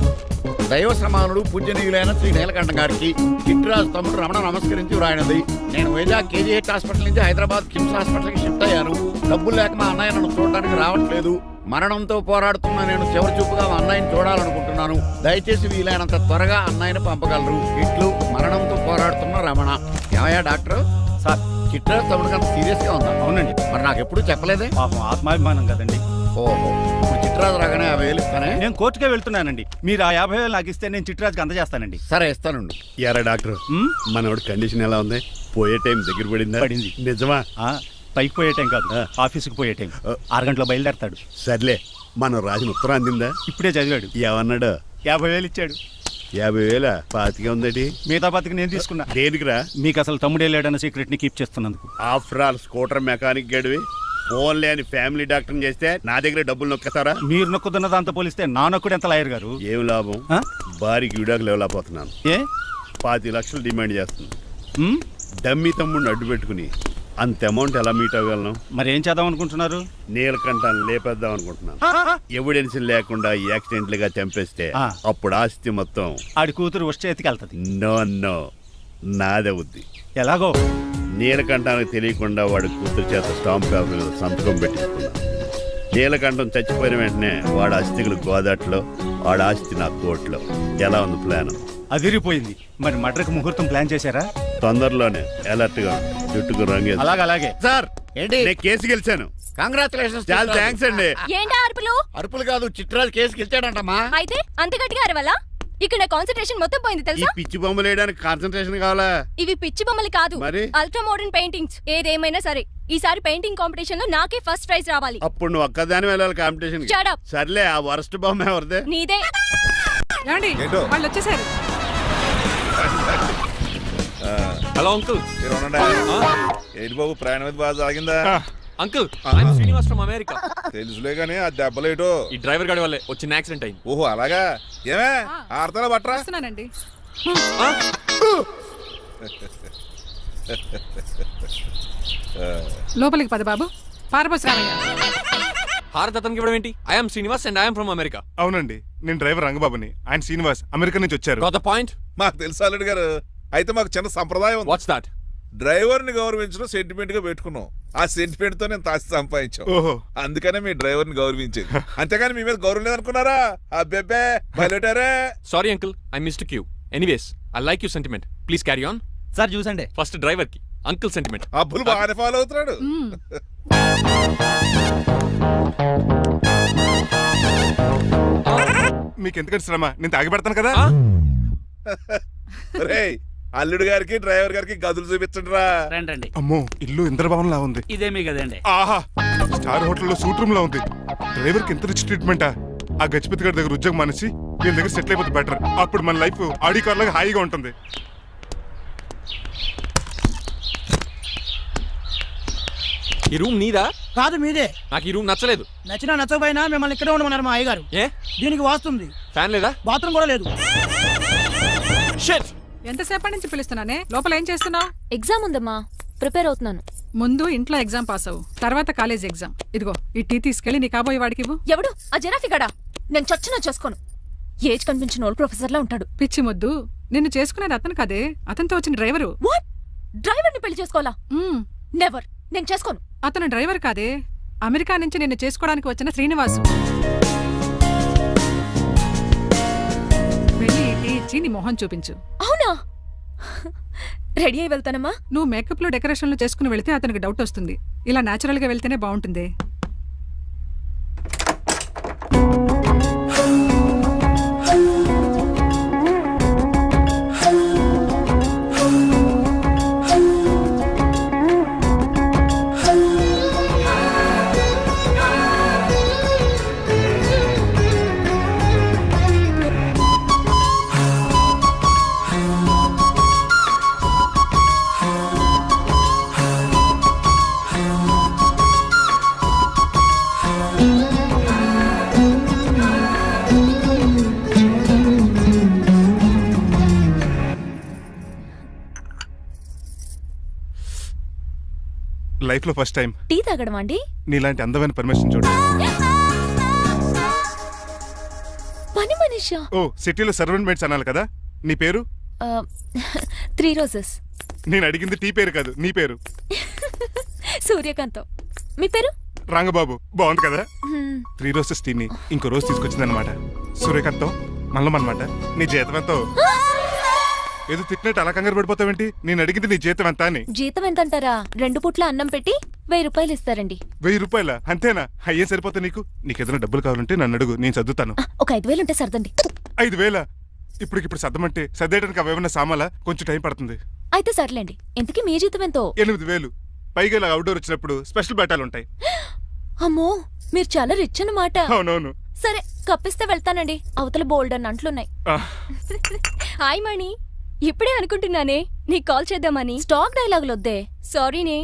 Speaker 10: దైవ సమానుడు పూజనీయులైన శ్రీ నీలకంఠం గారికి చిట్రాజు తమ్ముడు రమణ నమస్కరించి వ్రాయినది. నేను వైజాగ్ కేజీహెచ్ హాస్పిటల్ నుంచి హైదరాబాద్ కిమ్స్ హాస్పిటల్కి షిఫ్ట్ అయ్యాను. డబ్బులు లేక మా అన్నయ్య నన్ను చూడడానికి రావట్లేదు. మరణంతో పోరాడుతున్న నేను చివరి చూపుగా మా అన్నయ్యని చూడాలనుకుంటున్నాను. దయచేసి వీలైనంత త్వరగా అన్నయ్యని పంపగలరు. ఇట్లు మరణంతో పోరాడుతున్న రమణ. ఏమయ్యా డాక్టర్?
Speaker 6: సార్,
Speaker 10: చిట్రాజు తమ్ముడికి అంత సీరియస్ గా ఉందా?
Speaker 6: అవునండి.
Speaker 10: మరి నాకు ఎప్పుడు చెప్పలేదే?
Speaker 6: పాపం ఆత్మాభిమానం కదండి.
Speaker 10: ఓహో, ఇప్పుడు చిట్రాజు రాగానే 50,000 ఇస్తానే.
Speaker 6: నేను కోర్టుకే వెళ్తున్నానండి. మీరు ఆ 50,000 నాకు ఇస్తే నేను చిట్రాజుకి అందజేస్తానండి.
Speaker 10: సరే ఇస్తానండి.
Speaker 2: ఎరా డాక్టర్,
Speaker 6: ఉమ్?
Speaker 2: మనోడి కండిషన్ ఎలా ఉంది? పోయే టైం దగ్గర పడిందా?
Speaker 6: పడింది.
Speaker 2: నిజమా?
Speaker 6: పైకి పోయే టైం కాదు, ఆఫీస్కి పోయే టైం. 6 గంటల బయలుదేరతాడు.
Speaker 2: సర్లే, మనం రాసిన ఉత్తరం అందిందా?
Speaker 6: ఇప్పుడే చదివాడు.
Speaker 2: ఏమన్నాడు?
Speaker 6: 50,000 ఇచ్చాడు.
Speaker 2: 50,000 పాతిగా ఉందటి.
Speaker 6: మిగతా బతికి నేను తీసుకున్నా.
Speaker 2: దేనికిరా?
Speaker 6: మీకు అసలు తమ్ముడే లేడన్న సీక్రెట్ ని కీప్ చేస్తున్నందుకు.
Speaker 2: ఆఫ్టర్ ఆల్ స్కూటర్ మెకానిక్ గడివి ఫోన్ లేని ఫ్యామిలీ డాక్టర్ చేస్తే నా దగ్గర డబ్బులు నొక్కుతారా?
Speaker 6: మీరు నొక్కుతున్న దాంతో పోలిస్తే నా నొక్కుడు ఎంత లాయర్ గారు.
Speaker 2: ఏం లాభం?
Speaker 6: ఆ?
Speaker 2: భారీకి విడాకులు ఇవ్వలేకపోతున్నాను.
Speaker 6: ఏ
Speaker 2: 5 లక్షలు డిమాండ్ చేస్తుంది.
Speaker 6: ఉమ్?
Speaker 2: డమ్మీ తమ్ముడిని అడ్డు పెట్టుకుని అంత అమౌంట్ ఎలా మీట్ అవ్వగలను?
Speaker 6: మరి ఏం చేద్దాం అనుకుంటున్నారు?
Speaker 2: నీలకంఠాన్ని లేపేద్దాం అనుకుంటున్నాను. ఎవిడెన్స్ లేకుండా యాక్సిడెంట్ గా చంపేస్తే
Speaker 6: ఆ.
Speaker 2: అప్పుడు ఆస్తి మొత్తం
Speaker 6: ఆడి కూతురు వచ్చే ఎత్తికెళ్తది.
Speaker 2: నో నాదవుద్ది.
Speaker 6: ఎలాగో
Speaker 2: నీలకంఠానికి తెలియకుండా వాడి కూతురు చేత స్టాంప్ పేపర్ సంతకం పెట్టించుకున్నాను. నీలకంఠం చచ్చిపోయిన వెంటనే వాడి ఆస్తికులు గోదాట్లో, వాడి ఆస్తి నా కోర్టులో. ఎలా ఉంది ప్లాన్?
Speaker 6: అదిరిపోయింది. మరి మడ్రకు ముహూర్తం ప్లాన్ చేశారా?
Speaker 2: తొందరలోనే అలర్ట్ గా జుట్టుకు రంగే.
Speaker 6: అలాగే
Speaker 10: సార్ ఏంటి?
Speaker 2: నేను కేసు గెలిచాను.
Speaker 10: కంగ్రాచులేషన్స్.
Speaker 2: చాలా థ్యాంక్స్ అండి.
Speaker 9: ఏంటా అరుపులు?
Speaker 10: అరుపులు కాదు, చిట్రాజు కేసు గెలిచాడంటమ్మా.
Speaker 9: అయితే అంత గట్టిగా అరవాలా? ఇక్కడ కాన్సంట్రేషన్ మొత్తం పోయింది
Speaker 2: ఈ
Speaker 9: తెలుసా?
Speaker 2: పిచ్చి బొమ్మలు వేయడానికి కాన్సన్ట్రేషన్ కావాలా?
Speaker 9: ఇవి పిచ్చి బొమ్మలు కాదు,
Speaker 2: మరి?
Speaker 9: Ultra modern paintings. ఏదేమైనా సరే ఈసారి పెయింటింగ్ కాంపిటీషన్ లో నాకే ఫస్ట్ ప్రైజ్ రావాలి.
Speaker 2: అప్పుడు నువ్వు ఒక్కదాని వెళ్ళాలి కాంపిటీషన్.
Speaker 9: Shut up.
Speaker 2: సర్లే, ఆ వరస్ట్ బొమ్మ ఎవరిదే?
Speaker 9: నీదే.
Speaker 5: ఏంటో
Speaker 4: వాళ్ళు వచ్చేసారు.
Speaker 3: Hello uncle.
Speaker 5: ఏంటి బాబు, ప్రయాణం అయితే బాగా సాగిందా?
Speaker 3: Uncle, I'm Srinivas from America.
Speaker 5: తెలుసులే గానీ ఆ దెబ్బలేటో.
Speaker 3: ఈ డ్రైవర్ గాడి వల్లే వచ్చిన యాక్సిడెంట్ అయింది.
Speaker 5: ఓహో అలాగా. ఏమే ఆడతారా బట్రా?
Speaker 4: వస్తున్నానండి. లోపలికి పద బాబు. పారబోస్ రామయ్య.
Speaker 3: హారత్ అతనికి ఇవ్వడం ఏంటి? I'm Srinivas and I'm from America.
Speaker 8: అవునండి, నేను డ్రైవర్ రంగబాబుని. ఆయన శ్రీనివాస్ అమెరికా నుంచి వచ్చారు.
Speaker 3: Got the point?
Speaker 5: మాకు తెలుసు అల్లుడు గారు. అయితే మాకు చిన్న సంప్రదాయం ఉంది.
Speaker 3: What's that?
Speaker 5: డ్రైవర్ ని గౌరవించడం సెంటిమెంట్ గా పెట్టుకున్నాం. ఆ సెంటిమెంట్ తో నేను తాసి సంపాదించాం.
Speaker 8: ఓహో.
Speaker 5: అందుకనే మీ డ్రైవర్ ని గౌరవించేది. అంతేగాని మీ మీద గౌరవం లేదనుకున్నారా? అబ్బెబ్బే బయలుటారే.
Speaker 3: Sorry uncle, I missed you. Anyways, I like you sentiment. Please carry on.
Speaker 6: Sir చూసండి.
Speaker 3: ఫస్ట్ డ్రైవర్ కి అంకుల్ సెంటిమెంట్.
Speaker 5: అబ్బులు బాగానే ఫాలో అవుతున్నాడు.
Speaker 8: మీకు ఎందుకంటే శ్రమ, నేను తాగి పెడతాను కదా.
Speaker 5: రేయ్, అల్లుడు గారికి డ్రైవర్ గారికి గదులు చూపించండి రా.
Speaker 6: రండి.
Speaker 8: అమ్మో, ఇల్లు ఇంద్రభవన్ లా ఉంది.
Speaker 6: ఇదేమీ కదండి.
Speaker 8: ఆహా, స్టార్ హోటల్లో సూట్ రూమ్ లా ఉంది. డ్రైవర్ కి ఎంత రిచ్ ట్రీట్మెంటా. ఆ గజపతి గారి దగ్గర ఉద్యోగం మానేసి వీళ్ళ దగ్గర సెటిల్ అయిపోతే బెటర్. అప్పుడు మన లైఫ్ ఆడి కార్ లాగా హాయిగా ఉంటుంది.
Speaker 3: ఈ రూమ్ నీదా?
Speaker 6: కాదు మీదే.
Speaker 3: నాకు ఈ రూమ్ నచ్చలేదు.
Speaker 6: నచ్చినా నచ్చకపోయినా మిమ్మల్ని ఇక్కడే ఉండమన్నారు మా అయ్యగారు.
Speaker 3: ఏ
Speaker 6: దీనికి వాస్తుంది.
Speaker 3: ఫ్యాన్ లేదా?
Speaker 6: బాత్రూమ్ కూడా లేదు.
Speaker 3: షిట్.
Speaker 4: ఎంతసేపటి నుంచి పిలుస్తున్నానే? లోపల ఏం చేస్తున్నావు?
Speaker 9: ఎగ్జామ్ ఉందమ్మా, ప్రిపేర్ అవుతున్నాను.
Speaker 4: ముందు ఇంట్లో ఎగ్జామ్ పాస్ అవ్వు, తర్వాత కాలేజ్ ఎగ్జామ్. ఇదిగో ఈ టీ తీసుకెళ్లి నీ కాబోయే వాడికి ఇవ్వు.
Speaker 9: ఎవడు ఆ జరాఫీ గడా? నేను చచ్చినా చేసుకోను. ఏజ్ కనిపించిన ఓల్డ్ ప్రొఫెసర్ లా ఉంటాడు.
Speaker 4: పిచ్చి ముద్దు, నిన్ను చేసుకునేది అతను కదే, అతనితో వచ్చిన డ్రైవరు.
Speaker 9: వాట్? డ్రైవర్ ని పెళ్లి చేసుకోవాలా?
Speaker 4: మ్మ్.
Speaker 9: నెవర్, నేను చేసుకోను.
Speaker 4: అతను డ్రైవర్ కాదే, అమెరికా నుంచి నిన్ను చేసుకోవడానికి వచ్చిన శ్రీనివాసు. వెళ్ళి ఈ టీ ఇచ్చి నీ మొహం చూపించు.
Speaker 9: అవునా? రెడీ అయి వెళ్తానమ్మా.
Speaker 4: నువ్వు మేకప్ లో డెకరేషన్లు చేసుకుని వెళితే అతనికి డౌట్ వస్తుంది. ఇలా నేచురల్ గా వెళ్తేనే బాగుంటుంది.
Speaker 8: లైఫ్ లో ఫస్ట్ టైం
Speaker 9: టీ తాగడం అండి?
Speaker 8: నీలాంటి అందమైన పర్మిషన్ చూడు.
Speaker 9: పని మనిషా?
Speaker 8: ఓ, సిటీలో సర్వెంట్ మేట్స్ అనాలి కదా. నీ పేరు?
Speaker 9: 3 రోజెస్.
Speaker 8: నేను అడిగింది టీ పేరు కాదు, నీ పేరు.
Speaker 9: సూర్యకాంతం. మీ పేరు?
Speaker 8: రంగబాబు. బాగుంది కదా. 3 రోజెస్ టీని ఇంకో రోజు తీసుకొచ్చిందనమాట. సూర్యకాంతం మల్లం అనమాట. నీ జీతం ఎంతో? ఏదో తిట్టినట్టు అలా కంగారు పడిపోతావేంటి? నేను అడిగింది నీ జీతం ఎంత అని.
Speaker 9: జీతం ఎంత అంటారా? 2 పూట్ల అన్నం పెట్టి 1000 రూపాయలు ఇస్తారండి.
Speaker 8: 1000 రూపాయల? అంతేనా? అయ్యే సరిపోతా నీకు. నీకేదైనా డబ్బులు కావాలంటే నన్ను అడుగు, నేను సర్దుతాను.
Speaker 9: ఒక 5000 ఉంటే సర్దండి.
Speaker 8: 5000? ఇప్పటికిప్పుడు సర్దమంటే సర్దేయడానికి అవేమన్నా సామాలా? కొంచెం టైం పడుతుంది.
Speaker 9: అయితే సర్లేండి. ఇంతకీ మీ జీతం ఎంతో?
Speaker 8: 8000. పైగా ఇలా అవుట్డోర్ వచ్చినప్పుడు స్పెషల్ బేటాలు ఉంటాయి.
Speaker 9: అమ్మో, మీరు చాలా రిచ్ అన్నమాట.
Speaker 8: అవునవును.
Speaker 9: సరే, కప్పిస్తే వెళ్తానండి. అవతల బోల్డ్ అన్న అంట్లున్నాయి. హాయ్ మణి, ఇప్పుడే అనుకుంటున్నానే నీకు కాల్ చేద్దామని. స్టాక్ డైలాగులు వద్దే. సారీనే,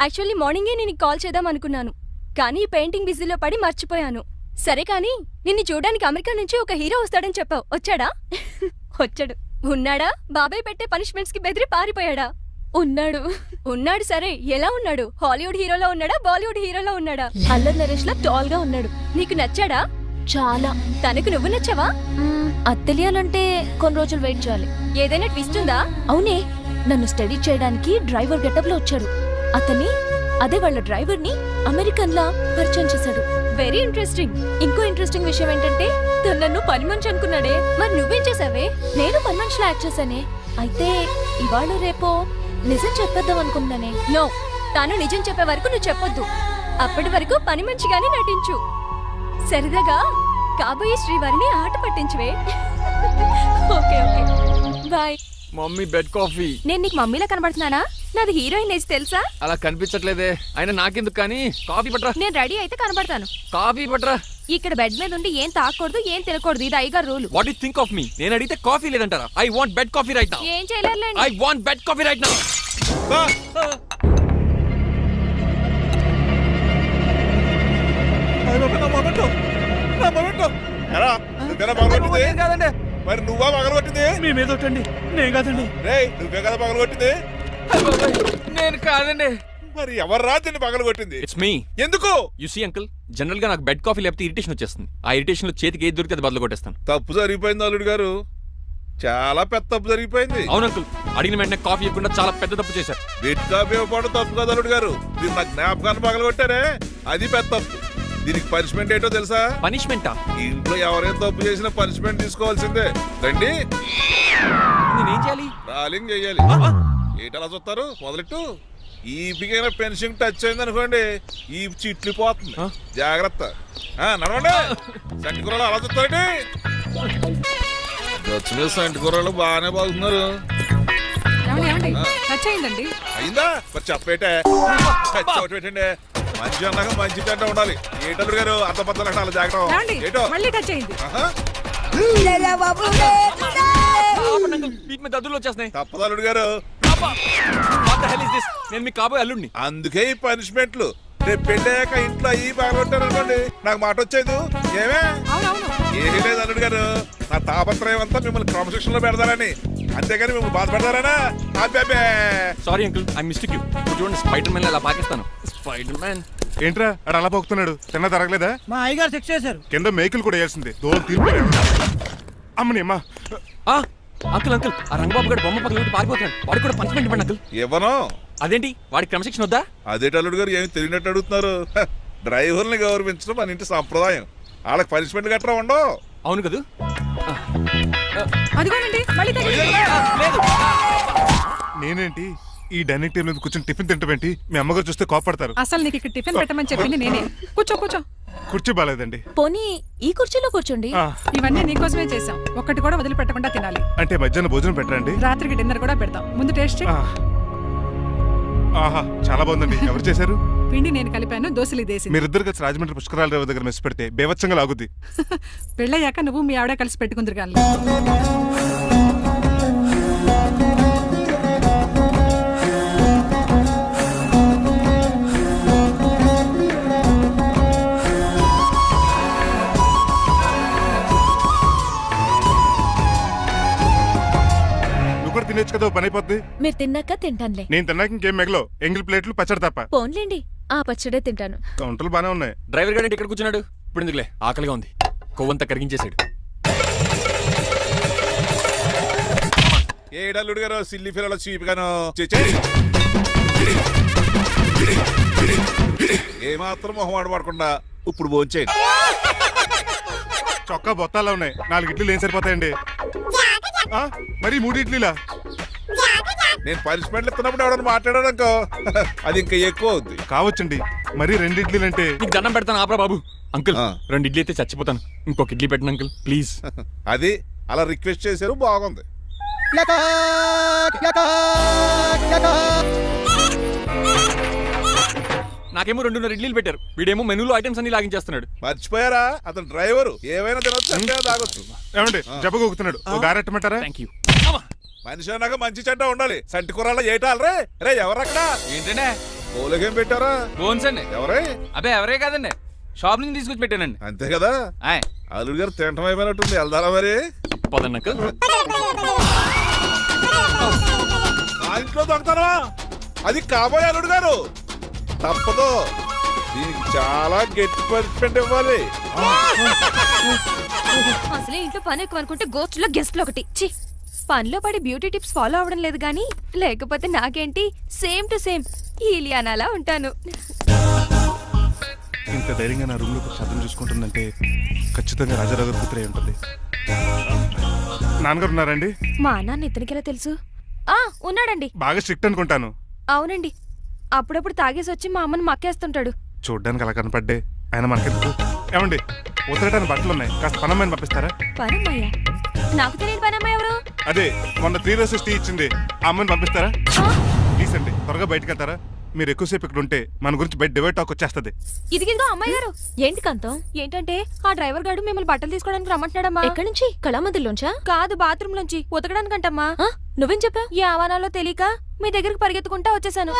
Speaker 9: యాక్చువల్లీ మార్నింగే నేను కాల్ చేద్దాం అనుకున్నాను, కానీ ఈ పెయింటింగ్ బిజీలో పడి మర్చిపోయాను. సరే కానీ నిన్ను చూడడానికి అమెరికా నుంచి ఒక హీరో వస్తాడని చెప్పావు. వచ్చాడా? వచ్చాడు. ఉన్నాడా? బాబాయ్ పెట్టే పనిష్మెంట్స్ కి బెదిరి పారిపోయాడా? ఉన్నాడు. ఉన్నాడు. సరే, ఎలా ఉన్నాడు? హాలీవుడ్ హీరోలో ఉన్నాడా, బాలీవుడ్ హీరోలో ఉన్నాడా? అల్లరి నరేష్ లా టాల్ గా ఉన్నాడు. నీకు నచ్చాడా? చాలా. తనకు నువ్వు నచ్చావా? అది తెలియాలంటే కొన్ని రోజులు వెయిట్ చేయాలి. ఏదైనా ట్విస్ట్ ఉందా? అవునే, నన్ను స్టడీ చేయడానికి డ్రైవర్ గెటప్ లో వచ్చాడు. అతన్ని, అదే వాళ్ళ డ్రైవర్ ని అమెరికన్ లా పరిచయం చేశాడు. Very interesting. ఇంకో ఇంట్రెస్టింగ్ విషయం ఏంటంటే తను నన్ను పని మనిషి అనుకున్నాడే. మరి నువ్వేం చేసావే? నేను పని మనిషిలా యాక్ట్ చేశానే. అయితే ఇవాళ రేపో నిజం చెప్పేద్దాం అనుకున్నానే. నో, తాను నిజం చెప్పే వరకు నువ్వు చెప్పొద్దు. అప్పటి వరకు పని మనిషిగానే నటించు. సరదాగా కాబోయే శ్రీవారిని ఆట పట్టించువే. Okay okay, bye.
Speaker 3: Mummy bed coffee.
Speaker 9: నేను నీకు మమ్మీలా కనబడుతున్నానా? నాది హీరోయిన్ ఏజ్ తెలుసా?
Speaker 3: అలా కనిపించట్లేదే. అయినా నాకెందుకు కానీ కాఫీ పట్రా.
Speaker 9: నేను రెడీ అయితే కనబడతాను.
Speaker 3: కాఫీ పట్రా.
Speaker 9: ఇక్కడ బెడ్ మీద ఉండి ఏం తాకూడదు, ఏం తినకూడదు. ఇది అయ్యగారు rule.
Speaker 3: What you think of me? నేను అడిగితే కాఫీ లేదంటారా? I want bed coffee right now.
Speaker 9: ఏం చేయలేరులేండి.
Speaker 3: I want bed coffee right now.
Speaker 7: ఎరా, నువ్వేనా పగలగొట్టింది?
Speaker 3: కాదండి,
Speaker 7: మరి నువ్వా పగలగొట్టింది?
Speaker 6: మీ మీద ఒకటండి, నేను కాదండి.
Speaker 7: రేయ్, నువ్వే కదా పగలగొట్టింది?
Speaker 3: నేను కాదండి.
Speaker 7: మరి ఎవర్రా దీన్ని పగలగొట్టింది?
Speaker 3: It's me.
Speaker 7: ఎందుకు?
Speaker 3: యు సీ అంకుల్, జనరల్ గా నాకు బెడ్ కాఫీ లేకపోతే ఇరిటేషన్ వచ్చేస్తుంది. ఆ ఇరిటేషన్ లో చేతికి ఏది దొరికితే అది బదులు కొట్టేస్తాను.
Speaker 7: తప్పు జరిగిపోయింది అల్లుడు గారు, చాలా పెద్ద తప్పు జరిగిపోయింది.
Speaker 3: అవును అంకుల్, అడిగిన వెంటనే కాఫీ ఇవ్వకుండా చాలా పెద్ద తప్పు చేశారు.
Speaker 7: బెడ్ కాఫీ ఇవ్వడం తప్పు కదా అల్లుడు గారు, మీరు నా జ్ఞాపకాన్ని పగలగొట్టారే, అది పెద్ద తప్పు. దీనికి పనిష్మెంట్ ఏంటో తెలుసా?
Speaker 3: పనిష్మెంటా?
Speaker 7: ఇంట్లో ఎవరైనా తప్పు చేసినా పనిష్మెంట్ తీసుకోవాల్సిందే. రండి,
Speaker 3: నేనేం చేయాలి?
Speaker 7: రాలింగ్ చెయ్యాలి. ఏంటలా చూస్తారు? మొదలెట్టు. ఈపికైనా పెన్షన్ టచ్ అయింది అనుకోండి, ఈ చిట్లు పోతుంది. జాగ్రత్త. నడవండి. సంటి కూరలు అలా చూస్తారండి. వచ్చిన సంటి కూరలు బాగానే బాగుతున్నారు. అయిందా? మరి చెప్పేటే ఒకటి పెట్టండి. మంచి అన్నాక మంచి తింటా ఉండాలి. ఏటల్లుడు గారు అంత పద్ధతి అలా జాగ్రత్త. ఏటో ఆహా.
Speaker 3: దద్దులు వచ్చేస్తున్నాయి.
Speaker 7: తప్పదు అల్లుడు గారు.
Speaker 3: నేను మీ కాబోయే అల్లుడిని.
Speaker 7: అందుకే ఈ పనిష్మెంట్లు. రేపు పెళ్ళాక ఇంట్లో అయ్యి బాగొట్టారు అనుకోండి, నాకు మాట వచ్చేది ఏమే? ఏమీ లేదు అల్లుడు గారు, నా తాపత్రయం అంతా మిమ్మల్ని క్రమశిక్షణలో పెడతారని, అంతేగాని మిమ్మల్ని బాధపడతారనా? అబ్బే.
Speaker 3: Sorry uncle, I mistake you. చూడండి, స్పైడర్ మ్యాన్ అలా పాకిస్తాను. స్పైడర్ మ్యాన్
Speaker 8: ఏంట్రా అడు అలా పోతున్నాడు? తిన్న తరగలేదా?
Speaker 6: మా అయ్యగారు చెక్ చేశారు.
Speaker 8: కింద మేకులు కూడా వేయాల్సిందే. దోలు తీర్పు అమ్మని అమ్మా.
Speaker 3: అంకుల్ అంకుల్, ఆ రంగబాబు గారు బొమ్మ పక్కన పారిపోతున్నాడు. వాడికి కూడా పనిష్మెంట్ ఇవ్వండి అంకుల్.
Speaker 7: ఇవ్వను.
Speaker 3: అదేంటి, వాడికి క్రమశిక్షణ వద్దా?
Speaker 7: అదేటి అల్లుడు గారు, ఏమి తెలియనట్టు అడుగుతున్నారు? డ్రైవర్ని గౌరవించడం మన ఇంటి సంప్రదాయం. వాళ్ళకి పనిష్మెంట్ గట్రా ఉండవు.
Speaker 3: అవును కదా.
Speaker 8: లేదు. నేనేంటి ఈ డైనింగ్ టేబుల్ మీద కూర్చొని టిఫిన్ తింటామేంటి? మీ అమ్మగారు చూస్తే కోపడతారు.
Speaker 4: అసలు నీకు ఇక్కడ టిఫిన్ పెట్టమని చెప్పింది నేనే. కూర్చో కూర్చో.
Speaker 8: కుర్చీ బాలేదండి.
Speaker 9: పోనీ ఈ కుర్చీలో కూర్చోండి.
Speaker 4: ఇవన్నీ నీకోసమే చేసాం. ఒక్కటి కూడా వదిలిపెట్టకుండా తినాలి.
Speaker 8: అంటే మధ్యాహ్నం భోజనం పెట్టరండి?
Speaker 4: రాత్రికి డిన్నర్ కూడా పెడతాం. ముందు టేస్ట్ చెయ్.
Speaker 8: ఆహా, చాలా బాగుందండి. ఎవరు చేశారు?
Speaker 4: పిండి నేను కలిపాను, దోశలు దేశీ.
Speaker 8: మీరిద్దరు కలిసి రాజమండ్రి పుష్కరాల రేవు దగ్గర మెస్ పెడితే బేవచ్చంగా లాగుద్ది.
Speaker 4: పెళ్ళయ్యాక నువ్వు మీ ఆవిడ కలిసి పెట్టుకుందరు కానీ.
Speaker 8: తినేచ్చు కదా, పని అయిపోద్ది.
Speaker 9: మీరు తిన్నాక తింటానులే.
Speaker 8: నేను తిన్నాక ఇంకేం మిగలవు. ఎంగిల్ ప్లేట్లు పచ్చడి తప్ప.
Speaker 9: పోన్లేండి, ఆ పచ్చడే తింటాను.
Speaker 8: కౌంటర్లు బానే ఉన్నాయి.
Speaker 3: డ్రైవర్ గారు ఇక్కడ కూర్చున్నాడు. ఇప్పుడు ఎందుకులే, ఆకలిగా ఉంది. కొవ్వంతా కరిగించేశాడు.
Speaker 7: ఏడల్లుడు గారు సిల్లి ఫిరలో చీపిగాను ఏమాత్రం మొహమాట పడకుండా ఇప్పుడు భోంచేయండి.
Speaker 8: చొక్కా బొత్తాలా ఉన్నాయి. 4 ఇడ్లీలు ఏం సరిపోతాయండి? మరి 3 ఇడ్లీలా?
Speaker 7: నేను పనిష్మెంట్లు ఇస్తున్నప్పుడు ఎవడన్నా మాట్లాడాడు అనుకో, అది ఇంకా ఎక్కువ అవుద్ది.
Speaker 8: కావచ్చండి, మరి 2 ఇడ్లీలు అంటే.
Speaker 3: నీకు దండం పెడతాను, ఆపరా బాబు. అంకుల్ 2 ఇడ్లీ అయితే చచ్చిపోతాను. ఇంకొక ఇడ్లీ పెట్టండి అంకుల్ ప్లీజ్.
Speaker 7: అది అలా రిక్వెస్ట్ చేశారు, బాగుంది.
Speaker 3: నాకేమో 2 ఇడ్లీలు పెట్టారు. వీడేమో మెనూలో ఐటమ్స్ అన్ని లాగించేస్తున్నాడు.
Speaker 7: మర్చిపోయారా, అతను డ్రైవరు. ఏమైనా తినొచ్చు, అంటే తాగొచ్చు.
Speaker 8: ఏమండి జబ్బగొక్కుతున్నాడు, ఓ గారెట్టమంటారా?
Speaker 3: Thank you.
Speaker 7: మనిషి అన్నాక మంచి చెడ్డ ఉండాలి. సంటి కూరల్లో ఏటాలరే. రే ఎవరక్కడ?
Speaker 6: ఏంటంటే
Speaker 7: పోలేకేం పెట్టారా?
Speaker 6: బోన్స్ అండి.
Speaker 7: ఎవరే?
Speaker 6: అబ్బే ఎవరే కాదండి, షాప్ నుంచి తీసుకొచ్చి పెట్టానండి.
Speaker 7: అంతే కదా. అల్లుడు గారు తింటం అయిపోయినట్టుంది. వెళ్దారా మరి?
Speaker 3: పదండి అంకుల్.
Speaker 7: మా ఇంట్లో దొంగతారా? అది కాబోయే అల్లుడు గారు. తప్పదు, దీనికి చాలా గట్టి పనిష్మెంట్ ఇవ్వాలి.
Speaker 9: అసలే ఇంట్లో పని ఎక్కువ అనుకుంటే గోస్ట్లో గెస్ట్లు ఒకటి. ఛీ, పనిలో పడి బ్యూటీ టిప్స్ ఫాలో అవ్వడం లేదు గానీ, లేకపోతే నాకేంటి సేమ్ టు సేమ్ ఈలియానాలా ఉంటాను.
Speaker 8: ఇంత ధైర్యంగా నా రూమ్ లో శబ్దం చూసుకుంటుందంటే ఖచ్చితంగా రాజారావు గారు కూతురే ఉంటుంది. నాన్నగారు ఉన్నారండి?
Speaker 9: మా నాన్న ఇతనికి ఎలా తెలుసు? ఉన్నాడండి.
Speaker 8: బాగా స్ట్రిక్ట్ అనుకుంటాను.
Speaker 9: అవునండి, అప్పుడప్పుడు తాగేసి వచ్చి మా అమ్మని మక్కేస్తుంటాడు.
Speaker 8: చూడ్డానికి అలా కనపడ్డే ఆయన మనకెందుకు? ఏమండి ఉతరటానికి బట్టలు ఉన్నాయి, కాస్త పనమ్మని పంపిస్తారా?
Speaker 9: పనమ్మయ్యా? నాకు తెలియని పనమ్మ ఎవరు?
Speaker 8: అదే మొన్న 3 రోజెస్ టీ ఇచ్చింది ఆ అమ్మని పంపిస్తారా ప్లీజ్ అండి, త్వరగా బయటకు వెళ్తారా? మీరు ఎక్కువసేపు ఇక్కడ ఉంటే మన గురించి బయట డివైడ్ టాక్ వచ్చేస్తుంది.
Speaker 9: ఇదిగిదిగో అమ్మాయి గారు. ఏంటి కాంతం? ఏంటంటే ఆ డ్రైవర్ గారు మిమ్మల్ని బట్టలు తీసుకోవడానికి రమ్మంటున్నాడమ్మా. ఎక్కడి నుంచి? కళామందుల్లోంచా? కాదు, బాత్రూమ్ లోంచి ఉతకడానికంటమ్మా. నువ్వేం చెప్పా? ఈ ఆవానాలో తెలియక మీ దగ్గరికి పరిగెత్తుకుంటా వచ్చేసాను.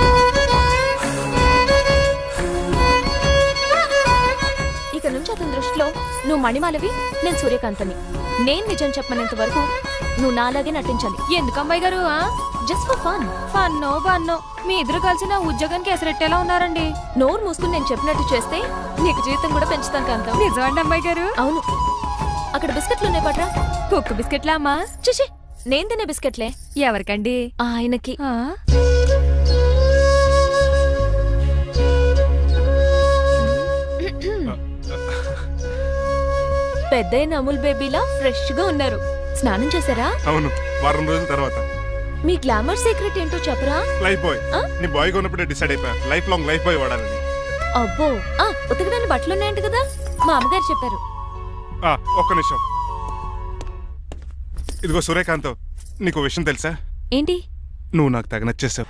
Speaker 9: ఇక నుంచి అతని దృష్టిలో నువ్వు మణిమాలవి, నేను సూర్యకాంతని. నేను నిజం చెప్పనంత వరకు నువ్వు నాలాగే నటించాలి. ఎందుకు అమ్మాయి గారు? Just for fun. ఫన్నో బన్నో మీ ఇద్దరు కలిసి నా ఉద్యోగానికి ఎసరెట్టేలా ఉన్నారండి. నోరు మూసుకుని నేను చెప్పినట్టు చేస్తే నీకు జీతం కూడా పెంచుతాను కాంతం. నిజమండి అమ్మాయి గారు? అవును. అక్కడ బిస్కెట్లు ఉన్నాయి పట్రా. కుక్క బిస్కెట్లా అమ్మా? చిచి, నేను తినే బిస్కెట్లే. ఎవరికండి? ఆయనకి. పెద్దయిన అమూల్ బేబీలా ఫ్రెష్ గా ఉన్నారు. స్నానం చేశారా?
Speaker 8: అవును, వారం రోజుల తర్వాత.
Speaker 9: మీ గ్లామర్ సీక్రెట్ ఏంటో చెప్పరా?
Speaker 8: Lifebuoy. నీ బాయ్ కొన్నప్పుడే డిసైడ్ అయిపోయా లైఫ్ లాంగ్ లైఫ్ బాయ్ వాడాలని.
Speaker 9: అబ్బో, ఉతకడానికి బట్టలు ఉన్నాయంట కదా, మా అమ్మగారు చెప్పారు.
Speaker 8: ఒక్క నిమిషం. ఇదిగో సూర్యకాంత్, నీకు విషయం తెలుసా?
Speaker 9: ఏంటి?
Speaker 8: నువ్వు నాకు తగ నచ్చేసావు.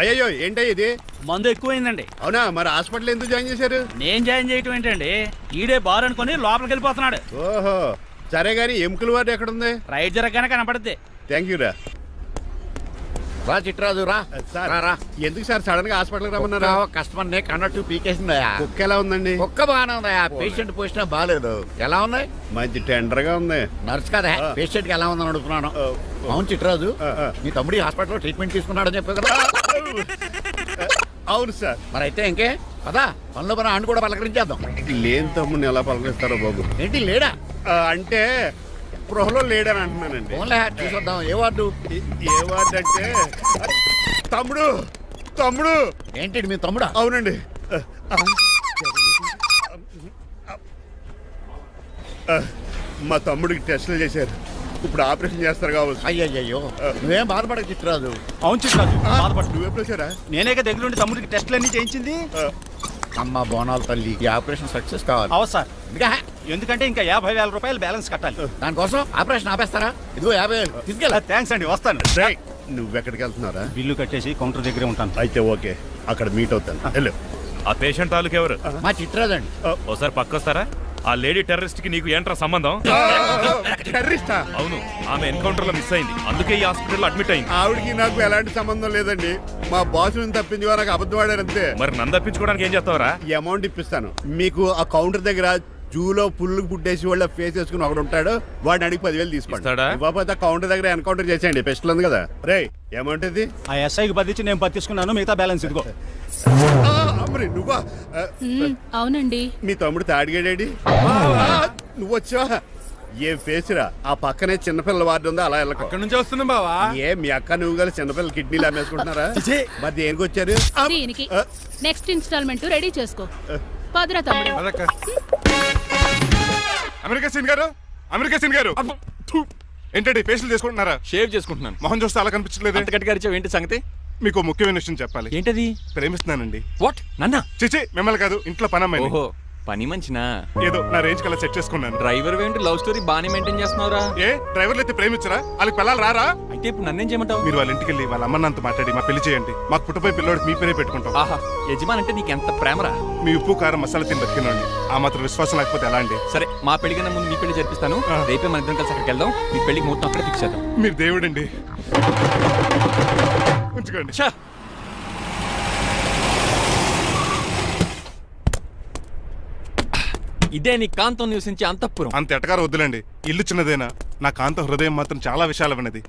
Speaker 2: అయ్యయ్యో ఏంటో ఇది?
Speaker 6: మందు ఎక్కువైందండి.
Speaker 2: అవునా, మరి హాస్పిటల్ ఎందుకు జాయిన్ చేశారు?
Speaker 6: నేను జాయిన్ చేయటం ఏంటండి, ఈడే బార్ అనుకుని లోపలికి వెళ్ళిపోతున్నాడు.
Speaker 2: ఓహో, సరే గాని ఎముకల వార్డు ఎక్కడుంది?
Speaker 6: రైట్ జరగగానే కనపడుద్ది.
Speaker 2: థ్యాంక్ యూ రా.
Speaker 10: రా చిట్రాజు రా.
Speaker 2: సార్
Speaker 10: రా, రా.
Speaker 2: ఎందుకు సార్ సడన్ గా హాస్పిటల్కి రమ్మన్నారా?
Speaker 10: కస్టమర్ నే కన్నట్టు పీకేసిందయా.
Speaker 2: కుక్క ఎలా ఉందండి?
Speaker 10: కుక్క బాగానే ఉందయా, పేషెంట్ పొజిషన్ బాగాలేదు. ఎలా ఉన్నాయి?
Speaker 2: మంచి టెండర్ గా ఉంది.
Speaker 10: నర్స్ కదా, పేషెంట్ కి ఎలా ఉందని అడుగుతున్నాను. అవును చిట్రాజు, నీ తమ్ముడి హాస్పిటల్లో ట్రీట్మెంట్ తీసుకున్నాడని చెప్పావు కదా.
Speaker 2: అవును సార్.
Speaker 10: మరి అయితే ఇంకే పదా పనులు పని ఆండు కూడా పలకరించేద్దాం.
Speaker 2: లేని తమ్ముడిని ఎలా పలకరిస్తారో బాబు.
Speaker 10: ఏంటి లేడా?
Speaker 2: అంటే గృహలో లేడని అంటున్నానండి.
Speaker 10: ఫోన్లే చూసొద్దాం. ఏ వార్డు?
Speaker 2: ఏ వార్డు అంటే తమ్ముడు. తమ్ముడు
Speaker 10: ఏంటి మీ తమ్ముడా?
Speaker 2: అవునండి. మా తమ్ముడికి టెస్టులు చేశారు, ఇప్పుడు ఆపరేషన్ చేస్తారు కావచ్చు.
Speaker 10: అయ్యయ్యో, నువ్వేం బాధపడక చిట్రాజు.
Speaker 6: అవును చిట్రాజు,
Speaker 2: నువ్వు ఎప్పుడు వచ్చారా?
Speaker 6: నేనే దగ్గర ఉండి తమ్ముడికి టెస్టులు అన్ని చేయించింది.
Speaker 10: అమ్మ బోనాల తల్లి, ఈ ఆపరేషన్ సక్సెస్ కావాలి.
Speaker 6: అవు సార్,
Speaker 10: ఇంకా
Speaker 6: ఎందుకంటే ఇంకా 50,000 రూపాయలు బ్యాలెన్స్ కట్టాలి.
Speaker 10: దానికోసం ఆపరేషన్ ఆపేస్తారా? ఇదిగో 50,000 తీసుకెళ్ళా.
Speaker 6: థ్యాంక్స్ అండి, వస్తాను.
Speaker 2: నువ్వెక్కడికి వెళ్తున్నారా?
Speaker 6: బిల్లు కట్టేసి కౌంటర్ దగ్గరే ఉంటాను.
Speaker 2: అయితే ఓకే, అక్కడ మీట్ అవుతాను. వెళ్ళు.
Speaker 11: ఆ పేషెంట్ తాలూకు ఎవరు?
Speaker 10: మా చిట్రాజు అండి.
Speaker 11: ఓసారి పక్కొస్తారా? ఆ లేడీ టెర్రరిస్ట్ కి నీకు ఏంట్రా సంబంధం?
Speaker 2: టెర్రరిస్టా?
Speaker 11: అవును, ఆమె ఎన్కౌంటర్ లో మిస్ అయింది, అందుకే ఈ హాస్పిటల్ అడ్మిట్ అయింది.
Speaker 2: ఆవిడికి నాకు ఎలాంటి సంబంధం లేదండి. మా బాస్ నుంచి తప్పించి నాకు అబద్ధం ఆడారు అంతే.
Speaker 11: మరి నన్ను తప్పించుకోవడానికి ఏం చేస్తావరా?
Speaker 2: ఈ అమౌంట్ ఇప్పిస్తాను మీకు. ఆ కౌంటర్ దగ్గర జూలో పుల్లు పుట్టేసి వాళ్ళ ఫేస్ వేసుకుని ఒకడు ఉంటాడు, వాడిని అడిగి 10,000 తీసుకోండి. ఇవ్వకపోతే కౌంటర్ దగ్గర ఎన్కౌంటర్ చేసేయండి. పెస్టల్ ఉంది కదా. రే అమౌంట్ ఇది?
Speaker 6: ఆ ఎస్ఐకి బదిలించి నేను తీసుకున్నాను, మిగతా బ్యాలెన్స్ ఇదిగో.
Speaker 2: అమ్మరి నువ్వా?
Speaker 4: అవునండి.
Speaker 2: మీ తమ్ముడు తాడిగాడేడి? నువ్వు వచ్చావా? ఏ ఫేస్ రా. ఆ పక్కనే చిన్నపిల్లల వార్డు ఉందా, అలా వెళ్ళకు.
Speaker 6: అక్కడ నుంచి వస్తున్నాం బావా.
Speaker 2: ఏ మీ అక్క నువ్వు కలిసి చిన్నపిల్లల కిడ్నీలు అమ్మేసుకుంటున్నారా? మరి దేనికి వచ్చారు?
Speaker 4: దీనికి నెక్స్ట్ ఇన్స్టాల్మెంట్ రెడీ చేసుకో. పదరా తమ్ముడు.
Speaker 8: అమెరికా సీన్ గారు, అమెరికా సీన్ గారు, ఏంటండి ఫేషియల్ చేసుకుంటున్నారా?
Speaker 3: షేవ్ చేసుకుంటున్నాను.
Speaker 8: మొహం చూస్తే అలా కనిపించలేదు.
Speaker 3: అంత గట్టిగా అరిచావు, ఏంటి సంగతి?
Speaker 8: మీకు ముఖ్యమైన విషయం చెప్పాలి.
Speaker 3: ఏంటది?
Speaker 8: ప్రేమిస్తున్నానండి.
Speaker 3: వాట్? నన్నా?
Speaker 8: చిచి, మిమ్మల్ని కాదు, ఇంట్లో పనమ్మాయి.
Speaker 3: ఓహో, పని మంచినా?
Speaker 8: ఏదో నా రేంజ్ కల్లా సెట్ చేసుకున్నాను.
Speaker 3: డ్రైవర్ ఏంటి లవ్ స్టోరీ బాగానే మెయింటైన్ చేస్తున్నావురా?
Speaker 8: ఏ డ్రైవర్లు అయితే ప్రేమించరా? వాళ్ళకి పిల్లలు రారా?
Speaker 3: అయితే ఇప్పుడు నన్నేం చేయమంటావు?
Speaker 8: మీరు వాళ్ళ ఇంటికి వెళ్ళి వాళ్ళ అమ్మ నాన్నతో మాట్లాడి మా పెళ్లి చేయండి. మాకు పుట్టపోయి పిల్లోడికి మీ పేరే పెట్టుకుంటాం.
Speaker 3: ఆహా, యజమాన్ అంటే నీకు ఎంత ప్రేమరా?
Speaker 8: మీ ఉప్పు కారం మసాలా తిని బతికినండి. ఆ మాత్రం విశ్వాసం లేకపోతే ఎలా అండి?
Speaker 3: సరే, మా పెళ్లి కన్నా ముందు మీ పెళ్లి జరిపిస్తాను. రేపే మన ఇద్దరం కలిసి అక్కడికి వెళ్దాం. మీ పెళ్లికి మొత్తం అక్కడ ఫిక్స్ చేద్దాం.
Speaker 8: మీరు దేవుడండి. ఉంచుకోండి.
Speaker 3: ఇదే నీ కాంతం నివసించే అంతఃపురం.
Speaker 8: అంత ఎటకారం వద్దులండి, ఇల్లు చిన్నదేనా, నా కాంత హృదయం మాత్రం చాలా విశాలమైనది.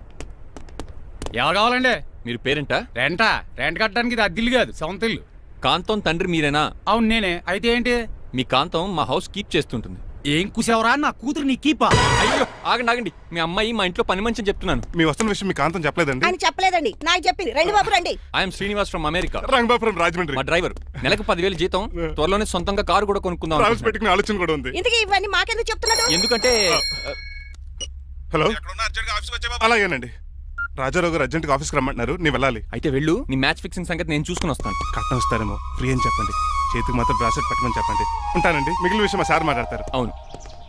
Speaker 6: ఎవరు కావాలండి?
Speaker 3: మీరు పేరెంటా?
Speaker 6: రెంటా? రెంట్ కట్టడానికి ఇది అద్దిల్లు కాదు, సొంత ఇల్లు.
Speaker 3: కాంతం తండ్రి మీరేనా?
Speaker 6: అవును నేనే. అయితే ఏంటి?
Speaker 3: మీ కాంతం మా హౌస్ కీప్ చేస్తుంటుంది.
Speaker 6: ఏం కూసావరా? నా కూతురు నీ కీపా?
Speaker 3: అయ్యో ఆగండి ఆగండి, మీ అమ్మాయి మా ఇంట్లో పని మంచి చెప్తున్నాను.
Speaker 8: మీ వస్తున్న విషయం మీ కాంతం చెప్పలేదండి?
Speaker 12: అని చెప్పలేదండి, నాకు చెప్పింది. రండి బాబు రండి.
Speaker 3: I'm Srinivas from America.
Speaker 8: Rangabapuram Rajahmundry.
Speaker 3: మా డ్రైవర్. నెలకు 10,000 జీతం. త్వరలోనే సొంతంగా కారు కూడా కొనుక్కుందాం.
Speaker 8: ట్రావెల్స్ పెట్టుకునే ఆలోచన కూడా ఉంది.
Speaker 12: ఇంతకీ ఇవన్నీ మాకెందుకు చెప్తున్నాడు?
Speaker 3: ఎందుకంటే
Speaker 8: హలో, అలాగేనండి. రాజారావు గారు అర్జెంట్గా ఆఫీస్కి రమ్మంటున్నారు, నీ వెళ్ళాలి.
Speaker 3: అయితే వెళ్ళు, నీ మ్యాచ్ ఫిక్సింగ్ సంగతి నేను చూసుకుని వస్తాను.
Speaker 8: కట్నం ఇస్తారేమో, ఫ్రీ అని చెప్పండి. చేతికి మాత్రం బ్రాసెట్ పెట్టమని చెప్పండి. ఉంటానండి. మిగిలిన విషయం మా సార్ మాట్లాడతారు.
Speaker 3: అవును.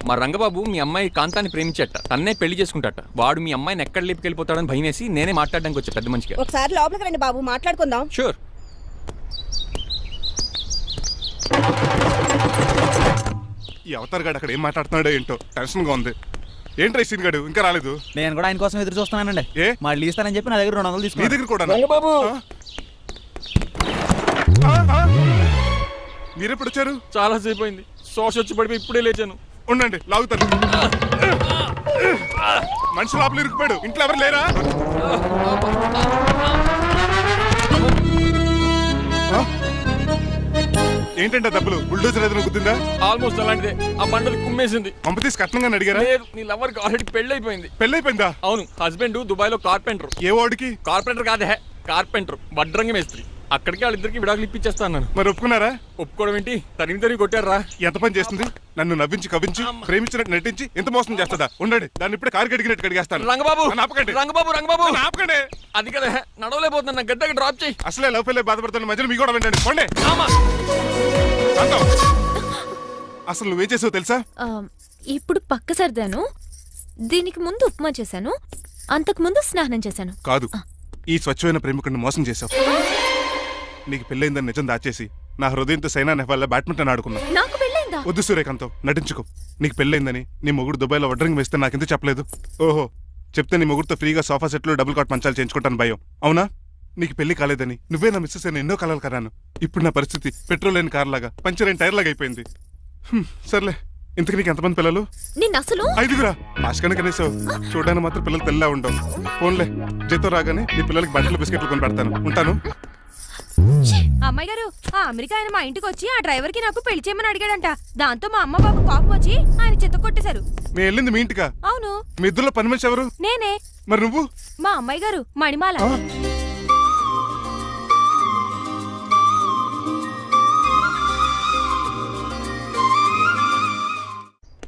Speaker 3: మా రంగబాబు మీ అమ్మాయి కాంతాన్ని ప్రేమించట, తన్నే పెళ్లి చేసుకుంటాట. వాడు మీ అమ్మాయిని ఎక్కడ లేపుకెళ్ళిపోతాడని భయం వేసి నేనే మాట్లాడడానికి వచ్చా పెద్ద మనిషిగా.
Speaker 12: ఒకసారి లోపలికి రండి బాబు, మాట్లాడుకుందాం.
Speaker 3: షూర్.
Speaker 8: ఈ అవతార్ గాడు అక్కడ ఏం మాట్లాడుతున్నాడో ఏంటో టెన్షన్ గా ఉంది. ఏంట్రా ఈ సీన్ గాడు ఇంకా రాలేదు?
Speaker 6: నేను కూడా ఆయన కోసం ఎదురు చూస్తున్నానండి.
Speaker 8: ఏ
Speaker 6: మళ్ళీ ఇస్తానని చెప్పి నా దగ్గర 200
Speaker 8: నీ
Speaker 6: తీసుకున్నాను.
Speaker 8: దగ్గర కూడా
Speaker 3: రంగబాబు
Speaker 8: మీరెప్పుడు వచ్చారు?
Speaker 3: చాలా సేపు అయింది. శోష వచ్చి పడిపోయి ఇప్పుడే లేచాను.
Speaker 8: ఉండండి లాగుతాను. మనిషి లోపల ఇరుక్కుపోయాడు. ఇంట్లో ఎవరు లేరా? ఏంటంటే డబ్బులు బుల్డోజర్ ఏదైనా గుద్దిందా?
Speaker 3: ఆల్మోస్ట్ అలాంటిదే. ఆ బండలు కుమ్మేసింది.
Speaker 8: పంప తీసి కట్నంగా అడిగారా?
Speaker 3: లేదు, నీ లవర్కి ఆల్రెడీ పెళ్లి అయిపోయింది.
Speaker 8: పెళ్ళైపోయిందా?
Speaker 3: అవును, హస్బెండ్ దుబాయ్ లో కార్పెంటర్.
Speaker 8: ఏ వాడికి?
Speaker 3: కార్పెంటర్ కాదే, కార్పెంటర్, వడ్రంగి మేస్త్రి. అక్కడికి వాళ్ళిద్దరికి విడాకులు ఇప్పించేస్తాను నేను.
Speaker 8: మరి ఒప్పుకున్నారా?
Speaker 3: ఒప్పుకోవడం ఏంటి, తరిమి కొట్టారా.
Speaker 8: ఎంత పని చేస్తుంది? నన్ను నవ్వించి కవించి ప్రేమించినట్టు నటించి ఎంత మోసం చేస్తుందా? ఉండండి, దాన్ని ఇప్పుడే కారు కడిగినట్టు కడిగేస్తాను.
Speaker 3: రంగబాబు
Speaker 8: నన్ను ఆపకండి.
Speaker 3: రంగబాబు
Speaker 8: ఆపకండి.
Speaker 3: అది కదా, నడవలేకపోతున్నా, నా గద్దకి డ్రాప్ చేయి.
Speaker 8: అసలే లవ్ ఫెయిల్ బాధపడుతున్న మధ్యలో మీ కూడా వినండి. పోండి.
Speaker 3: ఆమా.
Speaker 8: శాంతం. అసలు నువ్వేం చేసావు తెలుసా?
Speaker 9: ఇప్పుడు పక్క సర్దాను. దీనికి ముందు ఉప్మా చేశాను, అంతకు ముందు స్నానం చేశాను.
Speaker 8: కాదు, ఈ స్వచ్ఛమైన ప్రేమికుడిని మోసం చేశావు. నీకు పెళ్ళైందని నిజం దాచేసి నా హృదయంతో సైనా నెహ్వాల్ బ్యాడ్మింటన్ ఆడుకున్నా.
Speaker 9: నాకు పెళ్ళైందా?
Speaker 8: వద్దు సూర్యకాంతం, నటించుకో. నీకు పెళ్ళైందని నీ మొగుడు దుబాయ్లో వడ్రంగి వేస్తే నాకెందుకు చెప్పలేదు? ఓహో, చెప్తే నీ మొగుడుతో ఫ్రీగా సోఫా సెట్లు డబుల్ కాట్ మంచాలు చేయించుకుంటాను భయం. అవునా? నీకు పెళ్లి కాలేదని నువ్వే నా మిస్సెస్ అని ఎన్నో కలలు కరాను. ఇప్పుడు నా పరిస్థితి పెట్రోల్ లేని కార్ లాగా, పంచర్ అయిన టైర్ లాగా అయిపోయింది. సర్లే, ఇంతకు నీకు ఎంతమంది పిల్లలు?
Speaker 9: నేను అసలు
Speaker 8: 5గురా. ఆశకనే కనీసం చూడడానికి మాత్రం పిల్లలు తెల్లా ఉండవు. ఫోన్లే, జీతం రాగానే నీ పిల్లలకి బట్టలు బిస్కెట్లు కొని పెడతాను. ఉంటాను.
Speaker 9: అమ్మాయి గారు, ఆ అమెరికా ఆయన మా ఇంటికి వచ్చి ఆ డ్రైవర్ కి నాకు పెళ్లి చేయమని అడిగాడంట. దాంతో మా అమ్మ బాబు కోపం వచ్చి ఆయన చెత్త కొట్టేశారు.
Speaker 8: మేము వెళ్ళింది మీ ఇంటికా?
Speaker 9: అవును.
Speaker 8: మీ ఇద్దరులో పని మనిషి ఎవరు?
Speaker 9: నేనే.
Speaker 8: మరి నువ్వు?
Speaker 9: మా అమ్మాయి గారు మణిమాల.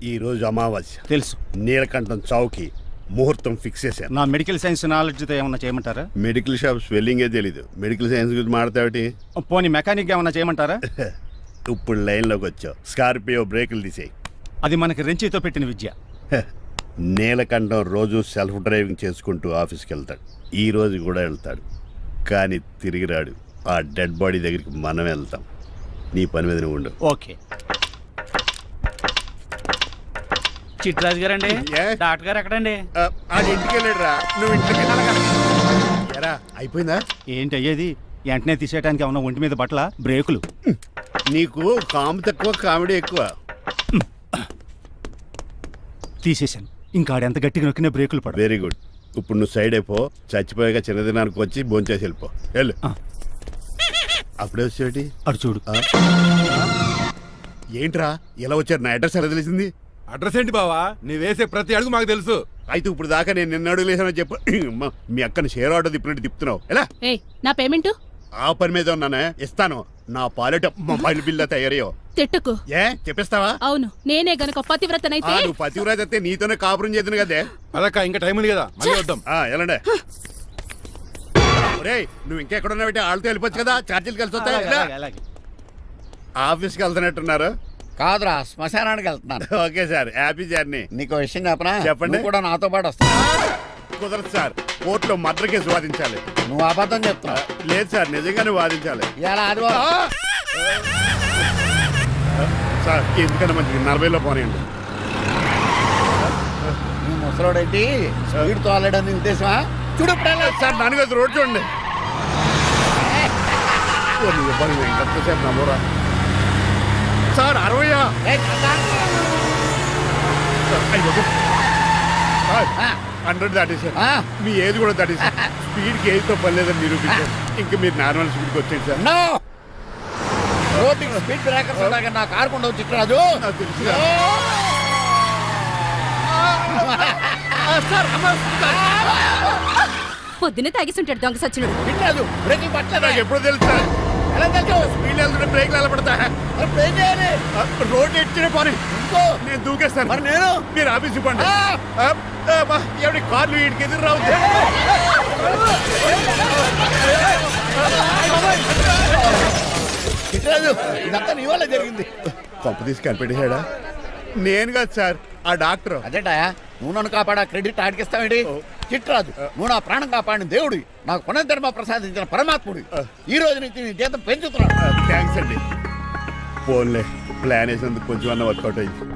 Speaker 2: ఈ రోజు అమావాస్య
Speaker 6: తెలుసు.
Speaker 2: నీలకంఠం చౌకి ముహూర్తం ఫిక్స్ చేశాను.
Speaker 6: నా మెడికల్ సైన్స్ నాలెడ్జ్తో ఏమన్నా చేయమంటారా?
Speaker 2: మెడికల్ షాప్ స్వెల్లింగే తెలీదు, మెడికల్ సైన్స్ గురించి మాడతావిటి?
Speaker 6: పోనీ మెకానిక్ ఏమన్నా చేయమంటారా?
Speaker 2: ఇప్పుడు లైన్లోకి వచ్చావు. స్కార్పియో బ్రేకులు తీసేయి.
Speaker 6: అది మనకి రెంచితో పెట్టిన విద్య.
Speaker 2: నీలకంఠం రోజు సెల్ఫ్ డ్రైవింగ్ చేసుకుంటూ ఆఫీస్కి వెళ్తాడు. ఈ రోజు కూడా వెళ్తాడు, కానీ తిరిగి రాడు. ఆ డెడ్ బాడీ దగ్గరికి మనం వెళ్తాం. నీ పని మీద నువ్వు ఉండు.
Speaker 6: ఓకే. చిట్రాజు గారండి, డాక్టర్ గారు ఎక్కడండి?
Speaker 2: ఇంటికి వెళ్ళాడు రా. నువ్వు ఇంటికి ఎరా అయిపోయిందా?
Speaker 6: ఏంటి అయ్యేది? వెంటనే తీసేయడానికి ఏమన్నా ఒంటి మీద బట్టల బ్రేకులు?
Speaker 2: నీకు కాము తక్కువ, కామెడీ ఎక్కువ.
Speaker 6: తీసేశాను. ఇంకా ఆడెంత గట్టిగా నొక్కినా బ్రేకులు పడ.
Speaker 2: Very good. ఇప్పుడు నువ్వు సైడ్ అయిపో. చచ్చిపోయాక చిన్నదినానికి వచ్చి భోంచేసి వెళ్ళిపో. వెళ్ళు. అప్పుడే వచ్చేటి
Speaker 6: అటు చూడు.
Speaker 2: ఏంట్రా ఇలా వచ్చారు? నా అడ్రస్ ఎలా తెలిసింది?
Speaker 5: అడ్రస్ ఏంటి బావా? నీ వేసే ప్రతి అడుగు మాకు తెలుసు.
Speaker 2: అయితే ఇప్పుడు దాకా నేను నిన్న అడుగులేసానని చెప్పు. మీ అక్కని షేర్ ఆర్డర్ తిప్పినట్టు తిప్పుతున్నావు. ఎలా?
Speaker 4: నా పేమెంట్
Speaker 2: ఆ పని మీద ఉన్నానే, ఇస్తాను. నా పాలెట మొబైల్ బిల్ తయారయ్యో.
Speaker 4: తిట్టుకు.
Speaker 2: ఏ చెప్పిస్తావా?
Speaker 4: అవును, నేనే గనక పతివ్రతనైతే.
Speaker 2: నువ్వు పతివ్రత అయితే నీతోనే కాపురం చేద్దును కదే.
Speaker 5: అదక్క, ఇంకా టైం ఉంది కదా, మళ్ళీ వద్దాం.
Speaker 2: ఎలాండే నువ్వు ఇంకెక్కడున్నా పెట్టి వాళ్ళతో వెళ్ళిపోవచ్చు కదా, ఛార్జీలు కలిసి వస్తాయి. ఆఫీస్కి వెళ్తున్నట్టున్నారు?
Speaker 10: కాదురా, శ్మశానానికి వెళ్తున్నాను.
Speaker 2: Okay sir, happy journey.
Speaker 10: నీకు విషయం చెప్పనా?
Speaker 2: చెప్పండి.
Speaker 10: కూడా నాతో పాటు వస్తా.
Speaker 2: కుదరదు సార్, కోర్టులో మర్డర్ కేసు వాదించాలి.
Speaker 10: నువ్వు అబద్ధం చెప్తున్నావు.
Speaker 2: లేదు సార్, నిజంగానే వాదించాలి.
Speaker 10: ఇలా ఆదివారం
Speaker 2: సార్, ఎందుకన్నా మంచిది 40లో పోనీయండి.
Speaker 10: నువ్వు ముసలోడేంటి స్పీడ్ తోలడని ఉద్దేశమా? చూడు
Speaker 2: సార్, దాని మీద రోడ్ చూడండి. ఎంతసేపు నమ్మరా సార్? 60 100 దాటేశారు. మీ ఏది కూడా దాటేశారు. స్పీడ్కి ఏదితో పని లేదని నిరూపించారు. ఇంకా మీరు నార్మల్ స్పీడ్కి వచ్చేది సార్.
Speaker 10: రోడ్డుకి స్పీడ్ బ్రేకర్స్ ఉండగా నా కారు కొండ చిట్రాజు.
Speaker 2: నాకు తెలుసు
Speaker 9: పొద్దున్నే తాగిస్తుంటాడు దొంగ సచ్చినుడు.
Speaker 10: చిట్రాజు బ్రేకింగ్ పట్టలేదు.
Speaker 2: నాకు ఎప్పుడు తెలుసు సార్?
Speaker 10: ఎలా తెలుసు?
Speaker 2: స్పీడ్ వెళ్తుంటే బ్రేక్లు ఎలా పడతా? రోడ్డు ఎట్టిన పని నేను దూకేస్తాను.
Speaker 10: మరి నేను?
Speaker 2: మీరు ఆఫీస్ ఇవ్వండి. ఎవరి కార్లు వీడికి ఎదురు రావు.
Speaker 10: చిట్రాజు, ఇదంతా నీ వల్ల జరిగింది.
Speaker 2: కొంప తీసి కనిపెట్టేశాడా? నేను కాదు సార్, ఆ డాక్టర్.
Speaker 10: అదేటా నువ్వు నన్ను కాపాడా క్రెడిట్ ఆడికిస్తావేంటి? చిట్రాజు, నువ్వు నా ప్రాణం కాపాడిన దేవుడి, నాకు పునర్ధర్మ ప్రసాదించిన పరమాత్ముడి. ఈ రోజు నుంచి నీ జీతం పెంచుతున్నాను.
Speaker 2: థ్యాంక్స్ అండి. ఫోన్లే, ప్లాన్ వేసినందుకు కొంచెం అన్న వర్కౌట్ అయింది.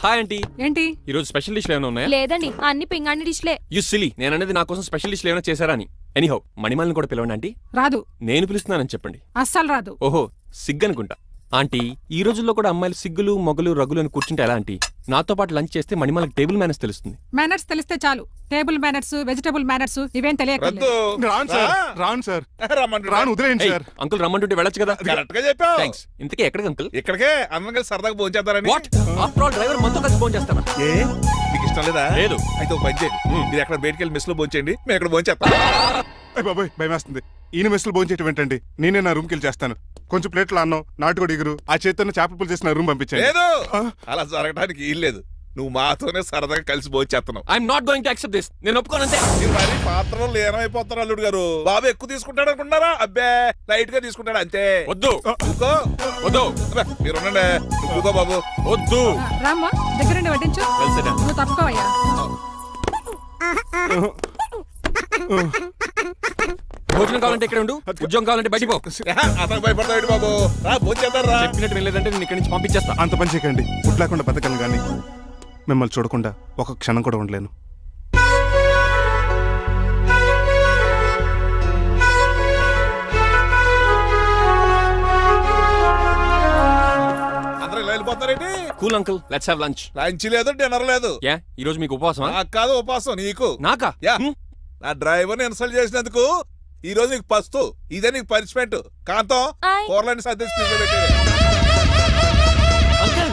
Speaker 3: Hi aunty.
Speaker 4: ఏంటి
Speaker 3: ఈ రోజు స్పెషల్ డిష్లు ఏమైనా ఉన్నాయా?
Speaker 9: లేదండి అన్ని పింగాణి డిష్లే.
Speaker 3: యు సిలీ, నేను అనేది నా కోసం స్పెషల్ డిష్లు ఏమైనా చేశారా అని. ఎనీహౌ, మణిమాలని కూడా పిలవండి ఆంటీ.
Speaker 4: రాదు,
Speaker 3: నేను పిలుస్తున్నానని చెప్పండి.
Speaker 4: అస్సలు రాదు.
Speaker 3: ఓహో, సిగ్గనుకుంటా. ఆంటీ, ఈ రోజుల్లో కూడా అమ్మాయిలు సిగ్గులు మొగలు రగ్గులు అని కూర్చుంటే ఎలా ఆంటీ? నాతో పాటు లంచ్ చేస్తే మణిమాలకి టేబుల్ మేనేజ్ తెలుస్తుంది.
Speaker 4: మేనర్స్ తెలిస్తే చాలు. టేబుల్ మేనర్స్, వెజిటబుల్ మేనర్స్ ఇవేం తెలియదు.
Speaker 8: రాను సార్, రాను సార్, రాను, వదిలేయండి సార్.
Speaker 3: అంకుల్ రమ్మంటుంటే వెళ్ళొచ్చు కదా.
Speaker 7: కరెక్ట్ గా చెప్పావు.
Speaker 3: థ్యాంక్స్. ఇంతకీ ఎక్కడికి అంకుల్?
Speaker 7: ఇక్కడికే అందరం కలిసి సరదాగా భోజనం చేద్దారని.
Speaker 3: వాట్? ఆఫ్టర్ ఆల్ డ్రైవర్ మనతో కలిసి ఫోన్ చేస్తారా?
Speaker 7: ఏ మీకు ఇష్టం లేదా?
Speaker 3: లేదు.
Speaker 7: అయితే ఒక పని చేయండి, మీరు ఎక్కడ బయటికి వెళ్ళి మెస్ లో భోంచేయండి, మేము ఇక్కడ భోంచేస్తాం.
Speaker 8: అయ్య బాబాయ్, భయం వేస్తుంది. ఈయన మెస్సులు భోంచేయటం ఏంటండి? నేనే నా రూమ్కి వెళ్ళి చేస్తాను. కొంచెం ప్లేట్లు అన్నం, నాటుకోడి ఇగురు, ఆ చేతితో చేపల పులుసు చేసిన రూమ్ పంపించాను.
Speaker 7: లేదు, అలా జరగడానికి ఏం లేదు. నువ్వు మాతోనే సరదాగా కలిసి భోంచేస్తున్నావు.
Speaker 3: I'm not going to accept this. నేను ఒప్పుకోనంతే.
Speaker 7: మీరు మరి పాత్రలో లీనమైపోతారు అల్లుడు గారు. బాబు ఎక్కువ తీసుకుంటాడు అనుకున్నారా? అబ్బే, లైట్ గా తీసుకుంటాడు అంతే.
Speaker 3: వద్దు,
Speaker 7: ఊకో.
Speaker 3: వద్దు.
Speaker 7: అబ్బే, మీరు ఉండండి. ఊకో బాబు.
Speaker 3: వద్దు.
Speaker 4: రామ్మా, దగ్గరుండి వడ్డించు. నువ్వు తప్పుకోవయ్యా.
Speaker 3: భోజనం కావాలంటే ఇక్కడ ఉండు, ఉద్యోగం కావాలంటే బయటికి పో.
Speaker 7: అతను భయపడతాడు బాబు. రా భోంచేద్దాం రా.
Speaker 3: చెప్పినట్టు వెళ్ళలేదంటే నేను ఇక్కడి నుంచి పంపించేస్తా.
Speaker 8: అంత పని చేయకండి. ఫుడ్ లేకుండా బతకలను కానీ మిమ్మల్ని చూడకుండా ఒక క్షణం కూడా ఉండలేను.
Speaker 7: అందరూ ఇలా వెళ్ళిపోతారేంటి?
Speaker 3: Cool uncle, let's have lunch.
Speaker 7: Lunch లేదు, డిన్నర్ లేదు.
Speaker 3: యా, ఈ రోజు మీకు ఉపవాసమా?
Speaker 7: నాకు కాదు ఉపవాసం, నీకు.
Speaker 3: నాకా?
Speaker 7: యా, నా డ్రైవర్ ని ఇన్సల్ట్ చేసినందుకు ఈ రోజు నీకు పస్తు. ఇదే నీకు పనిష్మెంట్. కాంతం,
Speaker 9: ఆయ్.
Speaker 7: కూరలని సర్దేసి ఫ్రిడ్జ్లో పెట్టేది.
Speaker 3: అంకుల్,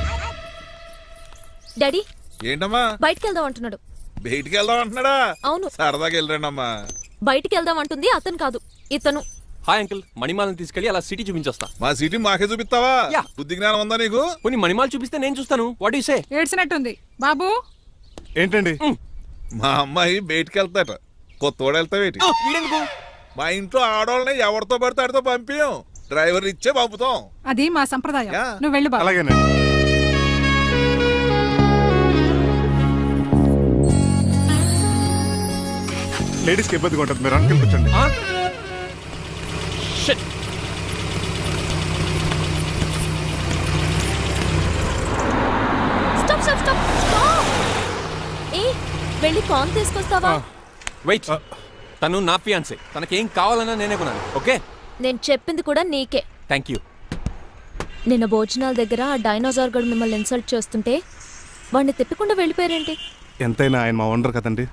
Speaker 9: డాడీ
Speaker 7: ఏంటమ్మా
Speaker 9: బయటికి వెళ్దాం అంటున్నాడు.
Speaker 7: బయటికి వెళ్దాం అంటున్నాడా?
Speaker 9: అవును,
Speaker 7: సరదాగా వెళ్ళరండి అమ్మా.
Speaker 9: బయటికి వెళ్దాం అంటుంది అతను కాదు, ఇతను.
Speaker 3: Hi uncle. మణిమాలని తీసుకెళ్లి అలా సిటీ చూపించొస్తా.
Speaker 7: మా సిటీ మాకే చూపిస్తావా?
Speaker 3: యా.
Speaker 7: బుద్ధి జ్ఞానం ఉందా నీకు?
Speaker 3: కొన్ని మణిమాలు చూపిస్తే నేను చూస్తాను. What you say?
Speaker 4: ఏడ్చినట్టుంది బాబు.
Speaker 8: ఏంటండి?
Speaker 7: మా అమ్మాయి బయటికి వెళ్తాట. కొత్తోడు వెళ్తావేటి?
Speaker 3: వీడెందుకు?
Speaker 7: మా ఇంట్లో ఆడవాళ్ళని ఎవరితో పడితే ఆడితో పంపించాం. డ్రైవర్ ఇచ్చే పంపుతాం.
Speaker 4: అది మా సంప్రదాయం.
Speaker 7: యా.
Speaker 4: నువ్వు వెళ్ళు బాబు.
Speaker 8: అలాగేనండి. లేడీస్కి ఇబ్బందిగా ఉంటుంది, మీరు అంకెల్ కూర్చోండి.
Speaker 3: Shit.
Speaker 9: Stop stop stop stop. ఏ వెళ్ళి కాన్ తీసుకొస్తావా?
Speaker 3: వెయిట్. తను నా ఫియాన్సే. తనకేం కావాలన్నా నేనే కొనాలి. ఓకే?
Speaker 9: నేను చెప్పింది కూడా నీకే.
Speaker 3: Thank you.
Speaker 9: నిన్న భోజనాల దగ్గర ఆ డైనోసార్ గడు మిమ్మల్ని ఇన్సల్ట్ చేస్తుంటే వాడిని తిప్పకుండా వెళ్ళిపోయారేంటి?
Speaker 8: ఎంతైనా ఆయన మా ఓనర్ కదండి.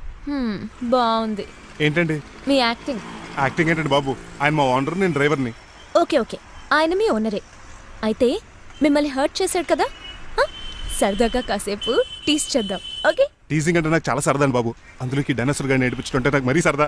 Speaker 9: బాగుంది
Speaker 8: ఏంటండి
Speaker 9: మీ యాక్టింగ్.
Speaker 8: యాక్టింగ్ ఏంటండి బాబు? ఆయన మా ఓనర్, నేను డ్రైవర్ని.
Speaker 9: ఓకే ఓకే, ఆయన మీ ఓనరే. అయితే మిమ్మల్ని హర్ట్ చేశాడు కదా, సరదాగా కాసేపు టీస్ చేద్దాం. ఓకే?
Speaker 8: టీజింగ్ అంటే నాకు చాలా సరదా బాబు. అందులోకి డైనోసార్ గారిని ఏడిపించుకుంటే నాకు మరీ సరదా.